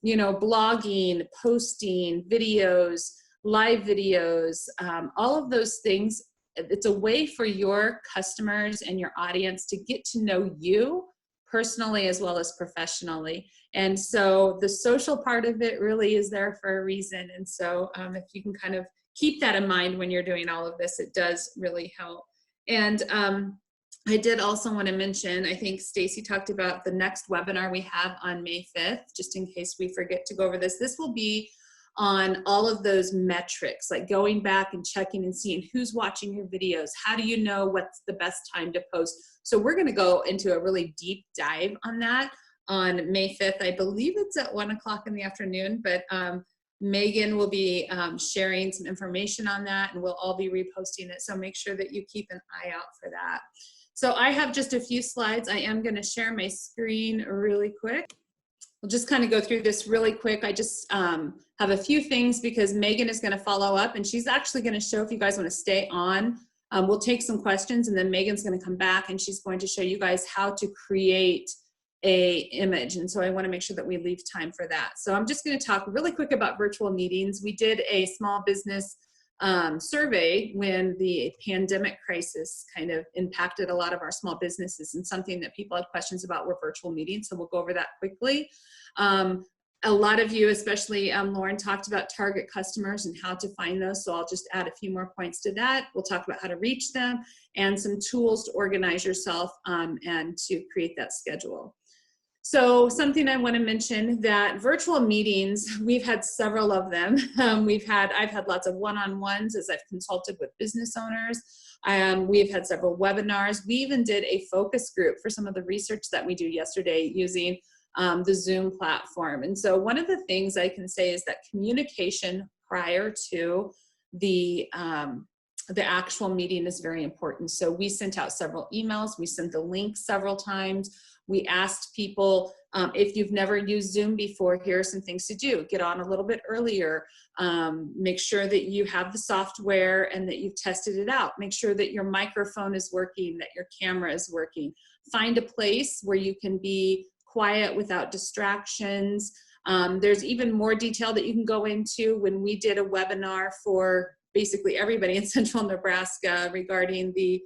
you know, blogging, posting, videos, live videos, all of those things, it's a way for your customers and your audience to get to know you personally as well as professionally. And so the social part of it really is there for a reason. And so if you can kind of keep that in mind when you're doing all of this, it does really help. And I did also want to mention, I think Stacey talked about the next webinar we have on May 5th, just in case we forget to go over this. This will be on all of those metrics, like going back and checking and seeing who's watching your videos. How do you know what's the best time to post? So we're going to go into a really deep dive on that on May 5th. I believe it's at 1 o'clock in the afternoon, but Megan will be sharing some information on that, and we'll all be reposting it. So make sure that you keep an eye out for that. So I have just a few slides. I am going to share my screen really quick. We'll just kind of go through this really quick. I just have a few things because Megan is going to follow up, and she's actually going to show, if you guys want to stay on, we'll take some questions, and then Megan's going to come back and she's going to show you guys how to create a image. And so I want to make sure that we leave time for that. So I'm just going to talk really quick about virtual meetings. We did a small business survey when the pandemic crisis kind of impacted a lot of our small businesses, and something that people had questions about were virtual meetings. So we'll go over that quickly. A lot of you, especially Lauren, talked about target customers and how to find those. So I'll just add a few more points to that. We'll talk about how to reach them and some tools to organize yourself and to create that schedule. So something I want to mention, that virtual meetings, we've had several of them. I've had lots of one-on-ones as I've consulted with business owners. We've had several webinars. We even did a focus group for some of the research that we do yesterday using the Zoom platform. And so one of the things I can say is that communication prior to the actual meeting is very important. So we sent out several emails. We sent the link several times. We asked people, if you've never used Zoom before, here are some things to do. Get on a little bit earlier. Make sure that you have the software and that you've tested it out. Make sure that your microphone is working, that your camera is working. Find a place where you can be quiet without distractions. There's even more detail that you can go into. When we did a webinar for basically everybody in central Nebraska regarding the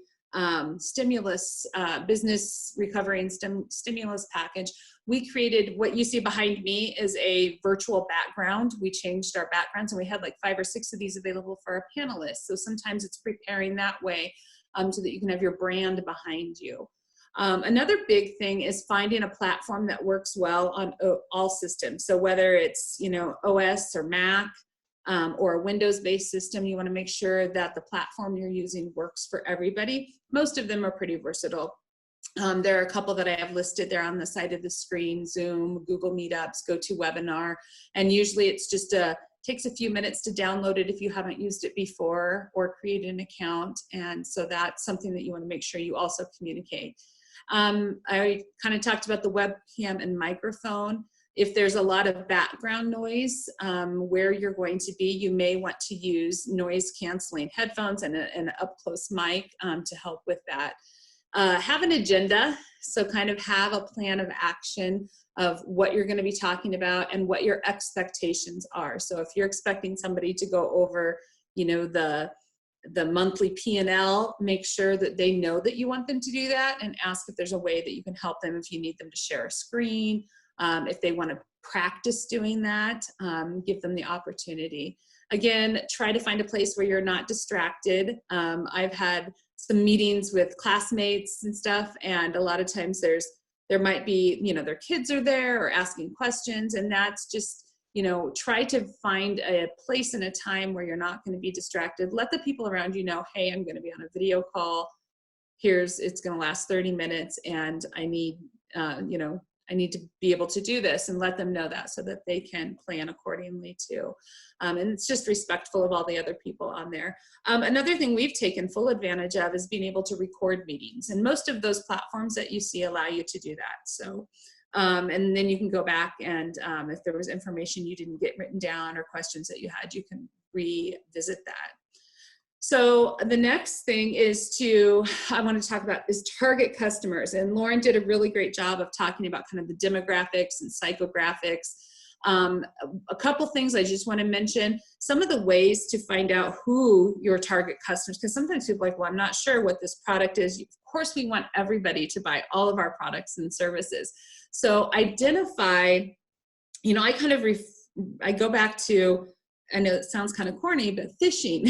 stimulus, business recovery and stimulus package, we created what you see behind me is a virtual background. We changed our backgrounds and we had like 5 or 6 of these available for our panelists. So sometimes it's preparing that way so that you can have your brand behind you. Another big thing is finding a platform that works well on all systems. So whether it's, you know, OS or Mac or a Windows-based system, you want to make sure that the platform you're using works for everybody. Most of them are pretty versatile. There are a couple that I have listed there on the side of the screen: Zoom, Google Meetups, GoToWebinar, and usually it's just takes a few minutes to download it if you haven't used it before, or create an account. And so that's something that you want to make sure you also communicate. I kind of talked about the webcam and microphone. If there's a lot of background noise where you're going to be, you may want to use noise canceling headphones and an up close mic to help with that. Have an agenda, so kind of have a plan of action of what you're going to be talking about and what your expectations are. So if you're expecting somebody to go over, you know, the monthly P&L, make sure that they know that you want them to do that, and ask if there's a way that you can help them, if you need them to share a screen, if they want to practice doing that, give them the opportunity. Again, try to find a place where you're not distracted. I've had some meetings with classmates and stuff, and a lot of times there might be, you know, their kids are there or asking questions, and that's just, you know, try to find a place and a time where you're not going to be distracted. Let the people around you know, hey, I'm going to be on a video call. It's going to last 30 minutes and I need, you know, I need to be able to do this, and let them know that so that they can plan accordingly too. And it's just respectful of all the other people on there. Another thing we've taken full advantage of is being able to record meetings. And most of those platforms that you see allow you to do that. So, and then you can go back and if there was information you didn't get written down or questions that you had, you can revisit that. So the next thing I want to talk about is target customers. And Lauren did a really great job of talking about kind of the demographics and psychographics. A couple things I just want to mention. Some of the ways to find out who your target customers, because sometimes people are like, well, I'm not sure what this product is. Of course, we want everybody to buy all of our products and services. So identify, you know, I go back to, I know it sounds kind of corny, but fishing.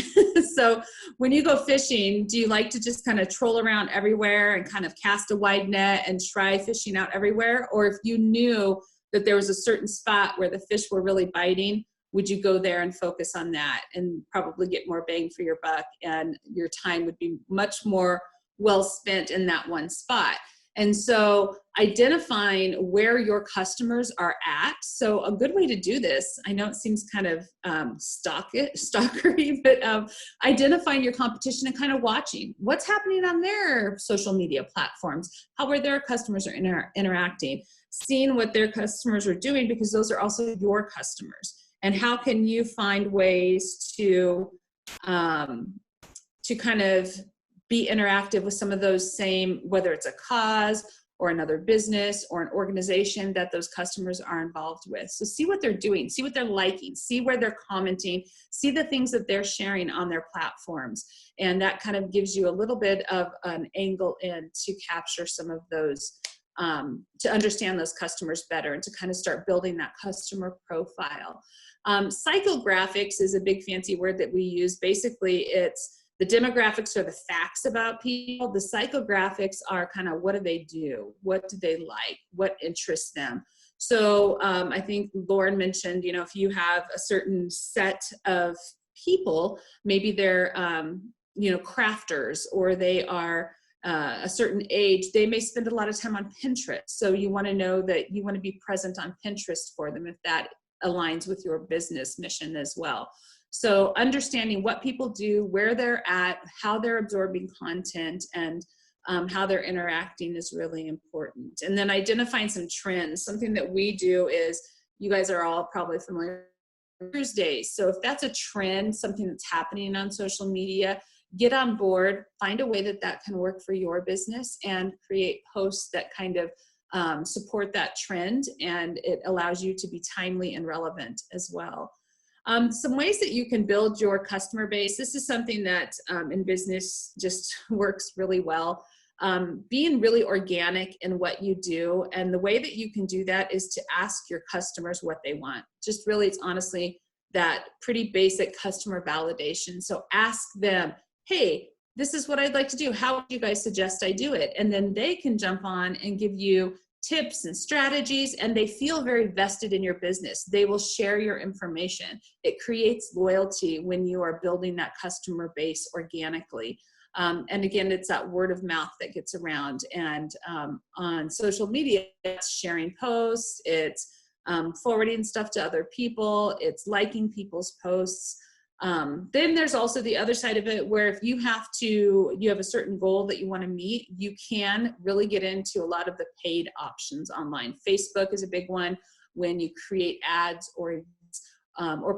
So when you go fishing, do you like to just kind of troll around everywhere and kind of cast a wide net and try fishing out everywhere? Or if you knew that there was a certain spot where the fish were really biting, would you go there and focus on that and probably get more bang for your buck, and your time would be much more well spent in that one spot? And so identifying where your customers are at. So a good way to do this, I know it seems kind of stalkery, but identifying your competition and kind of watching what's happening on their social media platforms, how are their customers are interacting, seeing what their customers are doing, because those are also your customers. And how can you find ways to kind of be interactive with some of those same, whether it's a cause or another business or an organization that those customers are involved with. So see what they're doing, see what they're liking, see where they're commenting, see the things that they're sharing on their platforms. And that kind of gives you a little bit of an angle in to capture some of those, to understand those customers better and to kind of start building that customer profile. Psychographics is a big fancy word that we use. Basically, it's the demographics are the facts about people. The psychographics are kind of, what do they do? What do they like? What interests them? So I think Lauren mentioned, you know, if you have a certain set of people, maybe they're, you know, crafters, or they are a certain age, they may spend a lot of time on Pinterest. So you want to know that you want to be present on Pinterest for them if that aligns with your business mission as well. So understanding what people do, where they're at, how they're absorbing content, and how they're interacting is really important. And then identifying some trends. Something that we do is, you guys are all probably familiar with Thursdays. So if that's a trend, something that's happening on social media, get on board, find a way that that can work for your business, and create posts that kind of support that trend, and it allows you to be timely and relevant as well. Some ways that you can build your customer base. This is something that in business just works really well. Being really organic in what you do. And the way that you can do that is to ask your customers what they want. Just really, it's honestly that pretty basic customer validation. So ask them, hey, this is what I'd like to do. How would you guys suggest I do it? And then they can jump on and give you tips and strategies, and they feel very vested in your business. They will share your information. It creates loyalty when you are building that customer base organically. And again, it's that word of mouth that gets around. And on social media, it's sharing posts, it's forwarding stuff to other people, it's liking people's posts. Then there's also the other side of it, where if you have a certain goal that you want to meet, you can really get into a lot of the paid options online. Facebook is a big one. When you create ads or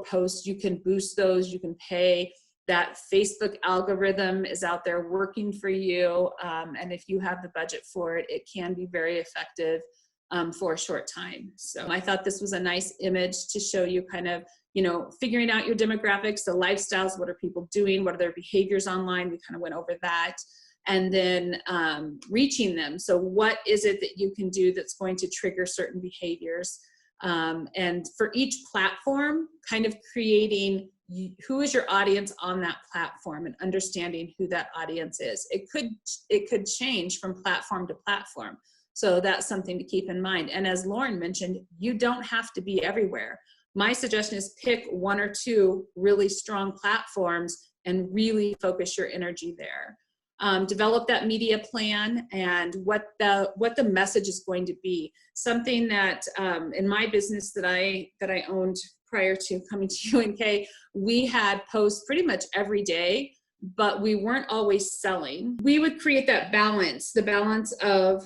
posts, you can boost those, you can pay. That Facebook algorithm is out there working for you. And if you have the budget for it, it can be very effective for a short time. So I thought this was a nice image to show you kind of, figuring out your demographics, the lifestyles, what are people doing, what are their behaviors online, we kind of went over that, and then reaching them. So what is it that you can do that's going to trigger certain behaviors? And for each platform, kind of creating who is your audience on that platform and understanding who that audience is. It could change from platform to platform. So that's something to keep in mind. And as Lauren mentioned, you don't have to be everywhere. My suggestion is pick one or two really strong platforms and really focus your energy there. Develop that media plan and what the message is going to be. Something that in my business that I owned prior to coming to UNK, we had posts pretty much every day, but we weren't always selling. We would create that balance, the balance of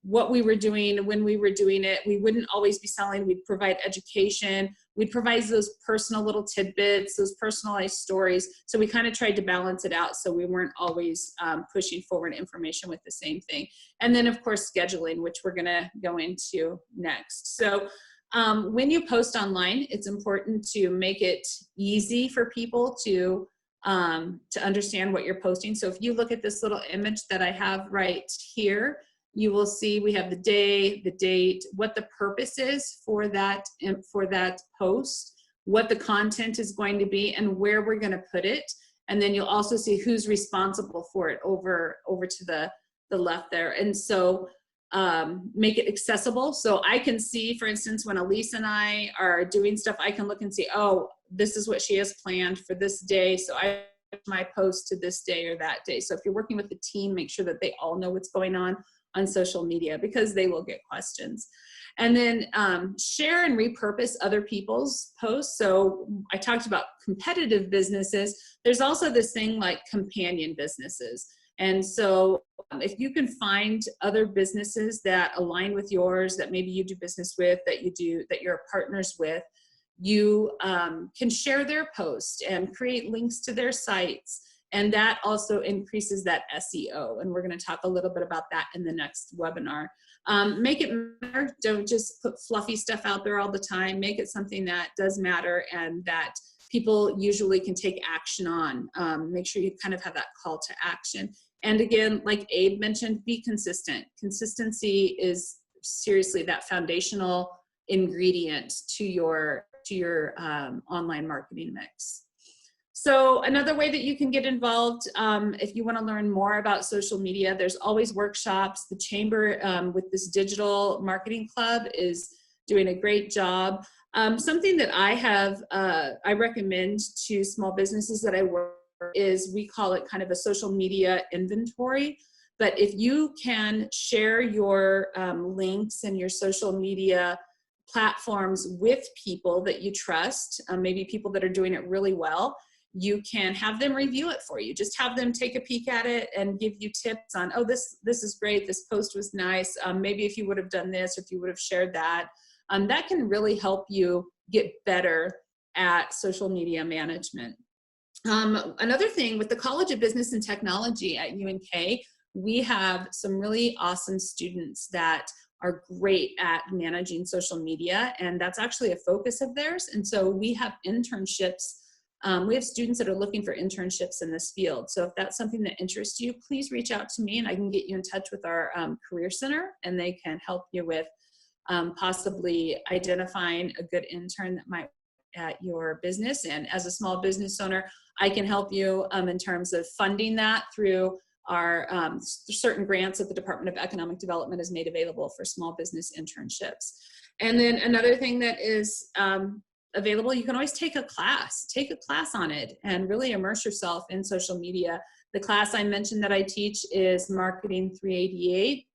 what we were doing, when we were doing it. We wouldn't always be selling. We'd provide education. We'd provide those personal little tidbits, those personalized stories. So we kind of tried to balance it out so we weren't always pushing forward information with the same thing. And then, of course, scheduling, which we're going to go into next. So when you post online, it's important to make it easy for people to understand what you're posting. So if you look at this little image that I have right here, you will see we have the day, the date, what the purpose is for that post, what the content is going to be, and where we're going to put it. And then you'll also see who's responsible for it over to the left there. And so make it accessible. So I can see, for instance, when Elise and I are doing stuff, I can look and see, oh, this is what she has planned for this day. So I put my post to this day or that day. So if you're working with the team, make sure that they all know what's going on social media, because they will get questions. And then share and repurpose other people's posts. So I talked about competitive businesses. There's also this thing like companion businesses. And so if you can find other businesses that align with yours, that maybe you do business with, that you're partners with, you can share their post and create links to their sites. And that also increases that SEO. And we're going to talk a little bit about that in the next webinar. Make it matter. Don't just put fluffy stuff out there all the time. Make it something that does matter and that people usually can take action on. Make sure you kind of have that call to action. And again, like Abe mentioned, be consistent. Consistency is seriously that foundational ingredient to your online marketing mix. So another way that you can get involved, if you want to learn more about social media, there's always workshops. The Chamber with this digital marketing club is doing a great job. Something that I recommend to small businesses that I work with is, we call it kind of a social media inventory. But if you can share your links and your social media platforms with people that you trust, maybe people that are doing it really well, you can have them review it for you. Just have them take a peek at it and give you tips on, oh, this is great, this post was nice, maybe if you would have done this, or if you would have shared that. That can really help you get better at social media management. Another thing, with the College of Business and Technology at UNK, we have some really awesome students that are great at managing social media, and that's actually a focus of theirs. And so we have internships. We have students that are looking for internships in this field. So if that's something that interests you, please reach out to me and I can get you in touch with our Career Center, and they can help you with possibly identifying a good intern that might at your business. And as a small business owner, I can help you in terms of funding that through our certain grants that the Department of Economic Development has made available for small business internships. And then another thing that is available, you can always take a class on it and really immerse yourself in social media. The class I mentioned that I teach is Marketing 388.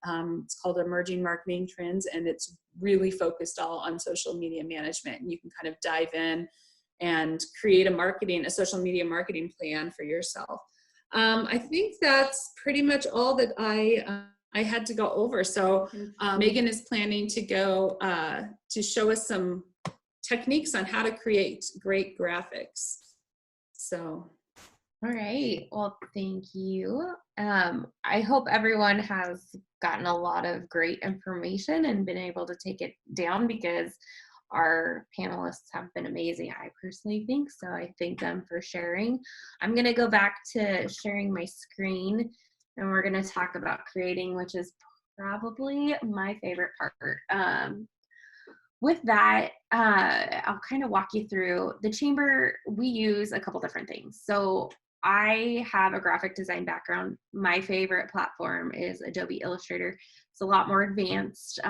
It's called Emerging Marketing Trends, and it's really focused all on social media management. And you can kind of dive in and create a social media marketing plan for yourself. I think that's pretty much all that I had to go over. So Megan is planning to go to show us some techniques on how to create great graphics. So. All right. Well, thank you. I hope everyone has gotten a lot of great information and been able to take it down, because our panelists have been amazing, I personally think. So I thank them for sharing. I'm going to go back to sharing my screen, and we're going to talk about creating, which is probably my favorite part. With that, I'll kind of walk you through the chamber. We use a couple different things. So I have a graphic design background. My favorite platform is Adobe Illustrator. It's a lot more advanced.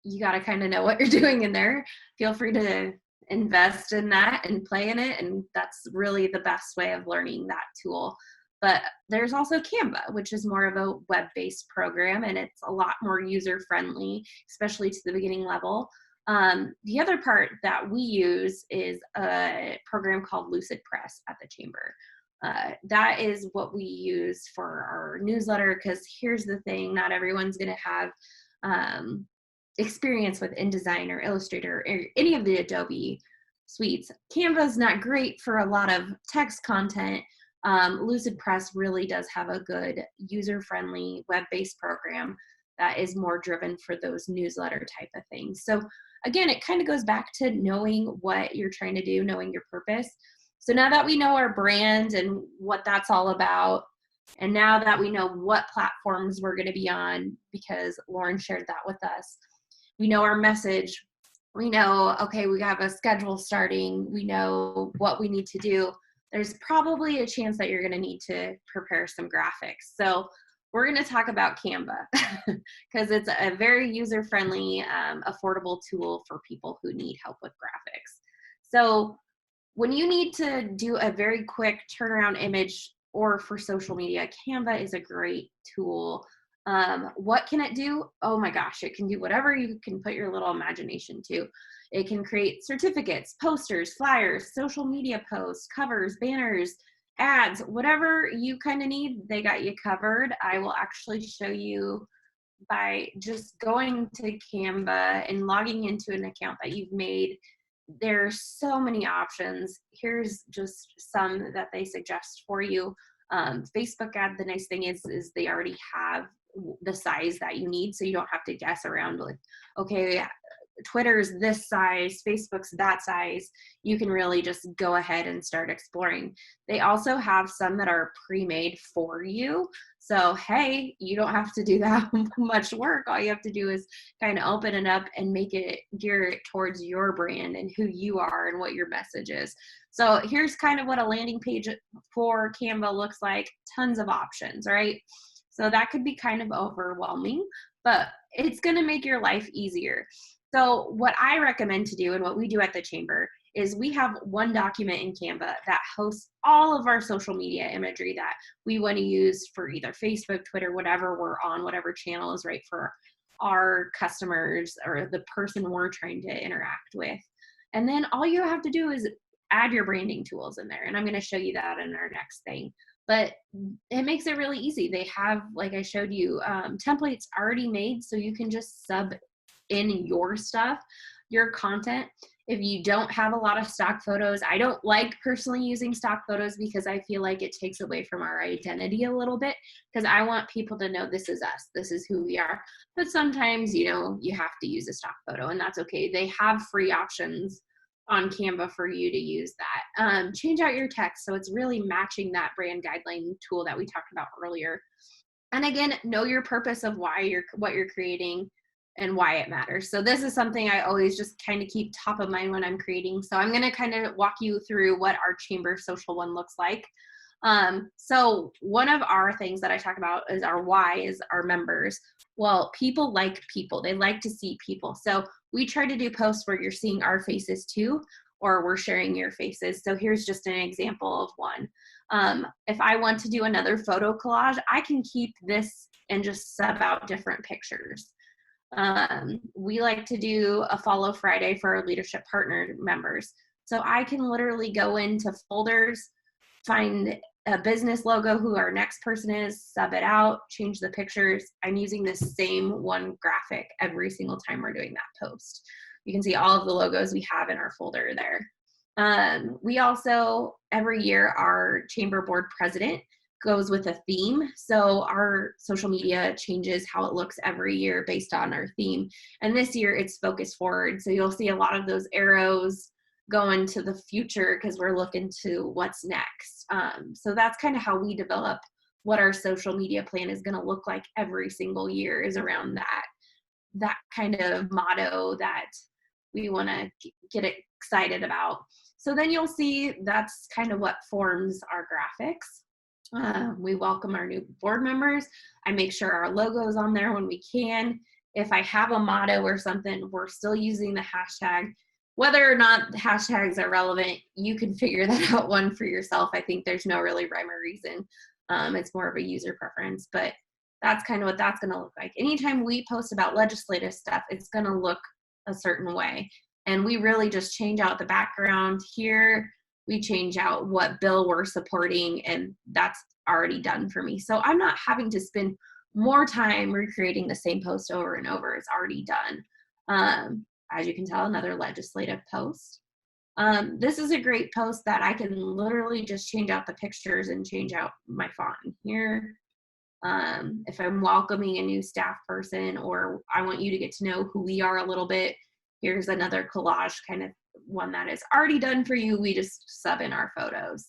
You got to kind of know what you're doing in there. Feel free to invest in that and play in it. And that's really the best way of learning that tool. But there's also Canva, which is more of a web-based program, and it's a lot more user-friendly, especially to the beginning level. The other part that we use is a program called LucidPress at the chamber. That is what we use for our newsletter, because here's the thing, not everyone's going to have experience with InDesign or Illustrator or any of the Adobe suites. Canva is not great for a lot of text content. LucidPress really does have a good user-friendly web-based program that is more driven for those newsletter type of things. So again, it kind of goes back to knowing what you're trying to do, knowing your purpose. So now that we know our brand and what that's all about, and now that we know what platforms we're going to be on, because Lauren shared that with us, we know our message, we know, okay, we have a schedule starting, we know what we need to do. There's probably a chance that you're going to need to prepare some graphics. So we're going to talk about Canva because it's a very user-friendly, affordable tool for people who need help with graphics. So when you need to do a very quick turnaround image or for social media, Canva is a great tool. What can it do? Oh my gosh, it can do whatever you can put your little imagination to. It can create certificates, posters, flyers, social media posts, covers, banners, ads, whatever you kind of need, they got you covered. I will actually show you by just going to Canva and logging into an account that you've made. There's so many options. Here's just some that they suggest for you. Facebook ad, the nice thing is they already have the size that you need, so you don't have to guess around like, okay, Twitter's this size, Facebook's that size. You can really just go ahead and start exploring. They also have some that are pre-made for you. So, hey, you don't have to do that much work. All you have to do is kind of open it up and make it geared towards your brand and who you are and what your message is. So here's kind of what a landing page for Canva looks like. Tons of options, right? So that could be kind of overwhelming, but it's going to make your life easier. So what I recommend to do and what we do at the chamber is we have one document in Canva that hosts all of our social media imagery that we want to use for either Facebook, Twitter, whatever we're on, whatever channel is right for our customers or the person we're trying to interact with. And then all you have to do is add your branding tools in there. And I'm going to show you that in our next thing. But it makes it really easy. They have, like I showed you, templates already made, so you can just sub in your stuff, your content. If you don't have a lot of stock photos, I don't like personally using stock photos because I feel like it takes away from our identity a little bit, because I want people to know this is us, this is who we are. But sometimes, you know, you have to use a stock photo, and that's okay. They have free options on Canva for you to use that. Change out your text so it's really matching that brand guideline tool that we talked about earlier. And again, know your purpose of what you're creating and why it matters. So this is something I always just kind of keep top of mind when I'm creating. So I'm going to kind of walk you through what our chamber social one looks like. So one of our things that I talk about is our why is our members. Well, people like people. They like to see people. So we try to do posts where you're seeing our faces too, or we're sharing your faces. So here's just an example of one. If I want to do another photo collage, I can keep this and just sub out different pictures. We like to do a follow Friday for our leadership partner members. So I can literally go into folders, find a business logo, who our next person is, sub it out, change the pictures. I'm using this same one graphic every single time we're doing that post. You can see all of the logos we have in our folder there. We also, every year, our chamber board president goes with a theme. So our social media changes how it looks every year based on our theme. And this year it's focus forward. So you'll see a lot of those arrows going to the future because we're looking to what's next. So that's kind of how we develop what our social media plan is going to look like every single year, is around that kind of motto that we want to get excited about. So then you'll see that's kind of what forms our graphics. We welcome our new board members. I make sure our logo is on there when we can. If I have a motto or something, we're still using the hashtag. Whether or not the hashtags are relevant, you can figure that out one for yourself. I think there's no really rhyme or reason. It's more of a user preference, but that's kind of what that's going to look like. Anytime we post about legislative stuff, it's going to look a certain way. And we really just change out the background here. We change out what bill we're supporting, and that's already done for me. So I'm not having to spend more time recreating the same post over and over. It's already done. As you can tell, another legislative post. This is a great post that I can literally just change out the pictures and change out my font here. If I'm welcoming a new staff person, or I want you to get to know who we are a little bit, here's another collage kind of one that is already done for you. We just sub in our photos.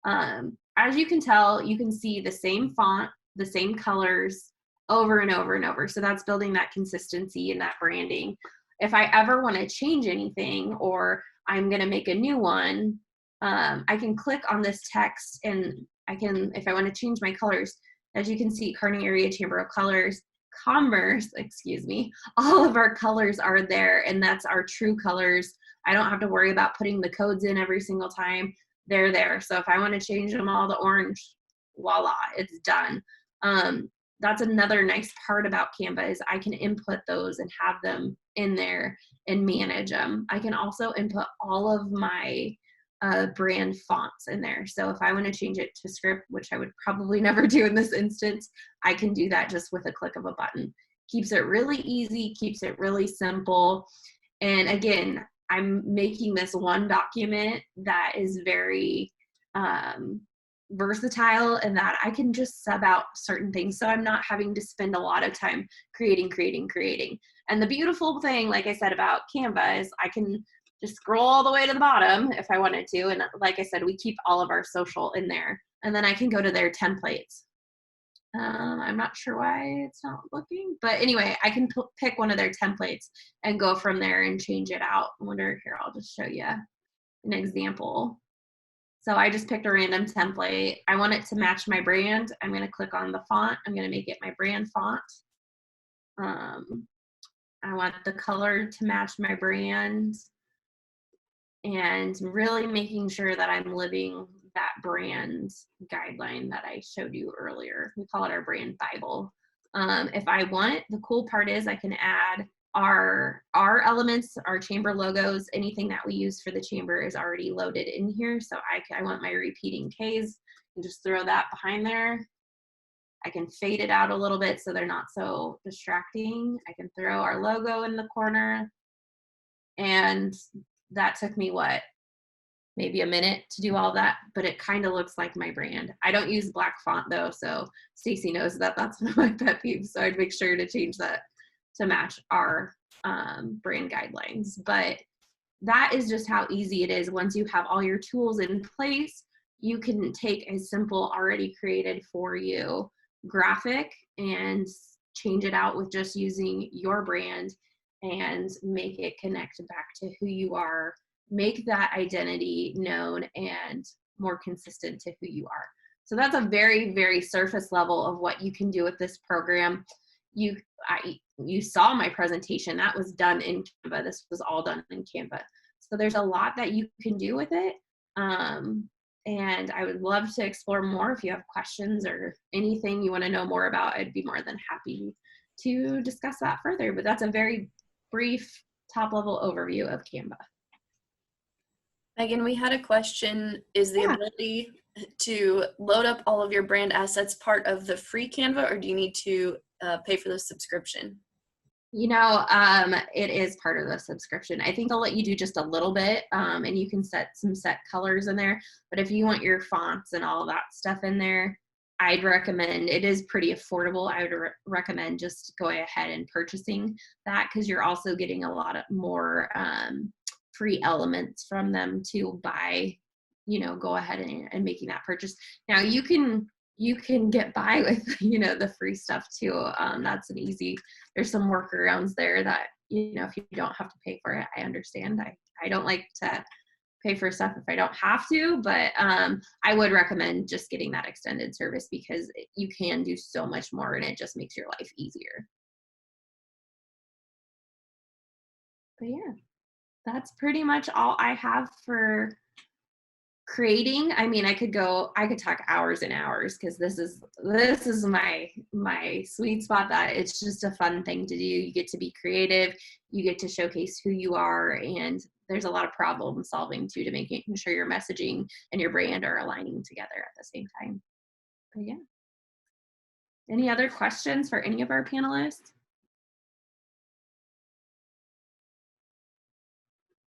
As you can tell, you can see the same font, the same colors over and over and over. So that's building that consistency and that branding. If I ever want to change anything, or I'm going to make a new one, I can click on this text, and I can, if I want to change my colors, as you can see, Kearney Area Chamber of Commerce, all of our colors are there, and that's our true colors. I don't have to worry about putting the codes in every single time. They're there. So if I want to change them all to orange, voila, it's done. That's another nice part about Canva, is I can input those and have them in there and manage them. I can also input all of my brand fonts in there. So if I want to change it to script, which I would probably never do in this instance, I can do that just with a click of a button. Keeps it really easy, keeps it really simple. And again, I'm making this one document that is very versatile, and that I can just sub out certain things. So I'm not having to spend a lot of time creating. And the beautiful thing, like I said, about Canva is I can just scroll all the way to the bottom if I wanted to. And like I said, we keep all of our social in there, and then I can go to their templates. I'm not sure why it's not looking, but anyway, I can pick one of their templates and go from there and change it out. I wonder, here, I'll just show you an example. So I just picked a random template. I want it to match my brand. I'm going to click on the font. I'm going to make it my brand font. I want the color to match my brand, and really making sure that I'm living that brand guideline that I showed you earlier. We call it our brand Bible. If I want, the cool part is I can add our elements, our chamber logos, anything that we use for the chamber is already loaded in here. So I want my repeating Ks, and just throw that behind there. I can fade it out a little bit so they're not so distracting. I can throw our logo in the corner, and that took me maybe a minute to do all that, but it kind of looks like my brand. I don't use black font though, so Stacey knows that that's one of my pet peeves, so I'd make sure to change that to match our brand guidelines. But that is just how easy it is. Once you have all your tools in place, you can take a simple, already created for you graphic and change it out with just using your brand and make it connect back to who you are, make that identity known and more consistent to who you are. So that's a very, very surface level of what you can do with this program. You saw my presentation, that was done in Canva. This was all done in Canva. So there's a lot that you can do with it. And I would love to explore more. If you have questions or anything you want to know more about, I'd be more than happy to discuss that further. But that's a very brief top level overview of Canva. Megan, we had a question. Is the ability to load up all of your brand assets part of the free Canva, or do you need to pay for the subscription? You know, it is part of the subscription. I think I'll let you do just a little bit, and you can set some set colors in there. But if you want your fonts and all that stuff in there, I'd recommend, it is pretty affordable. I would recommend just going ahead and purchasing that, because you're also getting a lot of more free elements from them to buy, you know, go ahead and making that purchase. Now you can get by with, you know, the free stuff too. That's an easy, there's some workarounds there that, you know, if you don't have to pay for it, I understand. I don't like to pay for stuff if I don't have to, but I would recommend just getting that extended service, because you can do so much more and it just makes your life easier. But yeah, that's pretty much all I have for creating. I mean, I could talk hours and hours, because this is my sweet spot, that it's just a fun thing to do. You get to be creative, you get to showcase who you are, and there's a lot of problem solving too, to making sure your messaging and your brand are aligning together at the same time. But yeah. Any other questions for any of our panelists?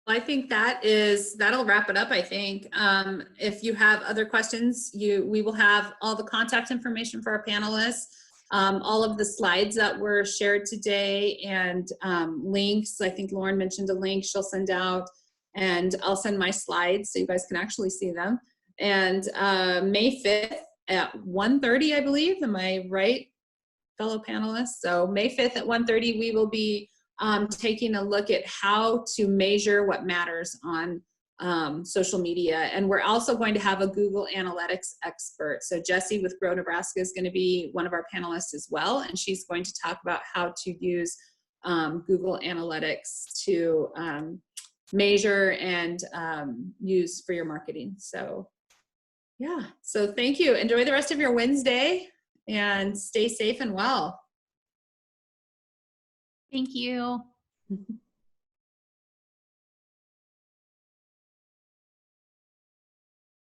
I think that'll wrap it up, I think. If you have other questions, we will have all the contact information for our panelists, all of the slides that were shared today, and links. I think Lauren mentioned a link she'll send out, and I'll send my slides so you guys can actually see them. And May 5th at 1:30, I believe. Am I right, fellow panelists? So May 5th at 1:30, we will be taking a look at how to measure what matters on social media. And we're also going to have a Google Analytics expert. So Jessie with Grow Nebraska is going to be one of our panelists as well. And she's going to talk about how to use Google Analytics to measure and use for your marketing. So yeah, so thank you. Enjoy the rest of your Wednesday and stay safe and well. Thank you.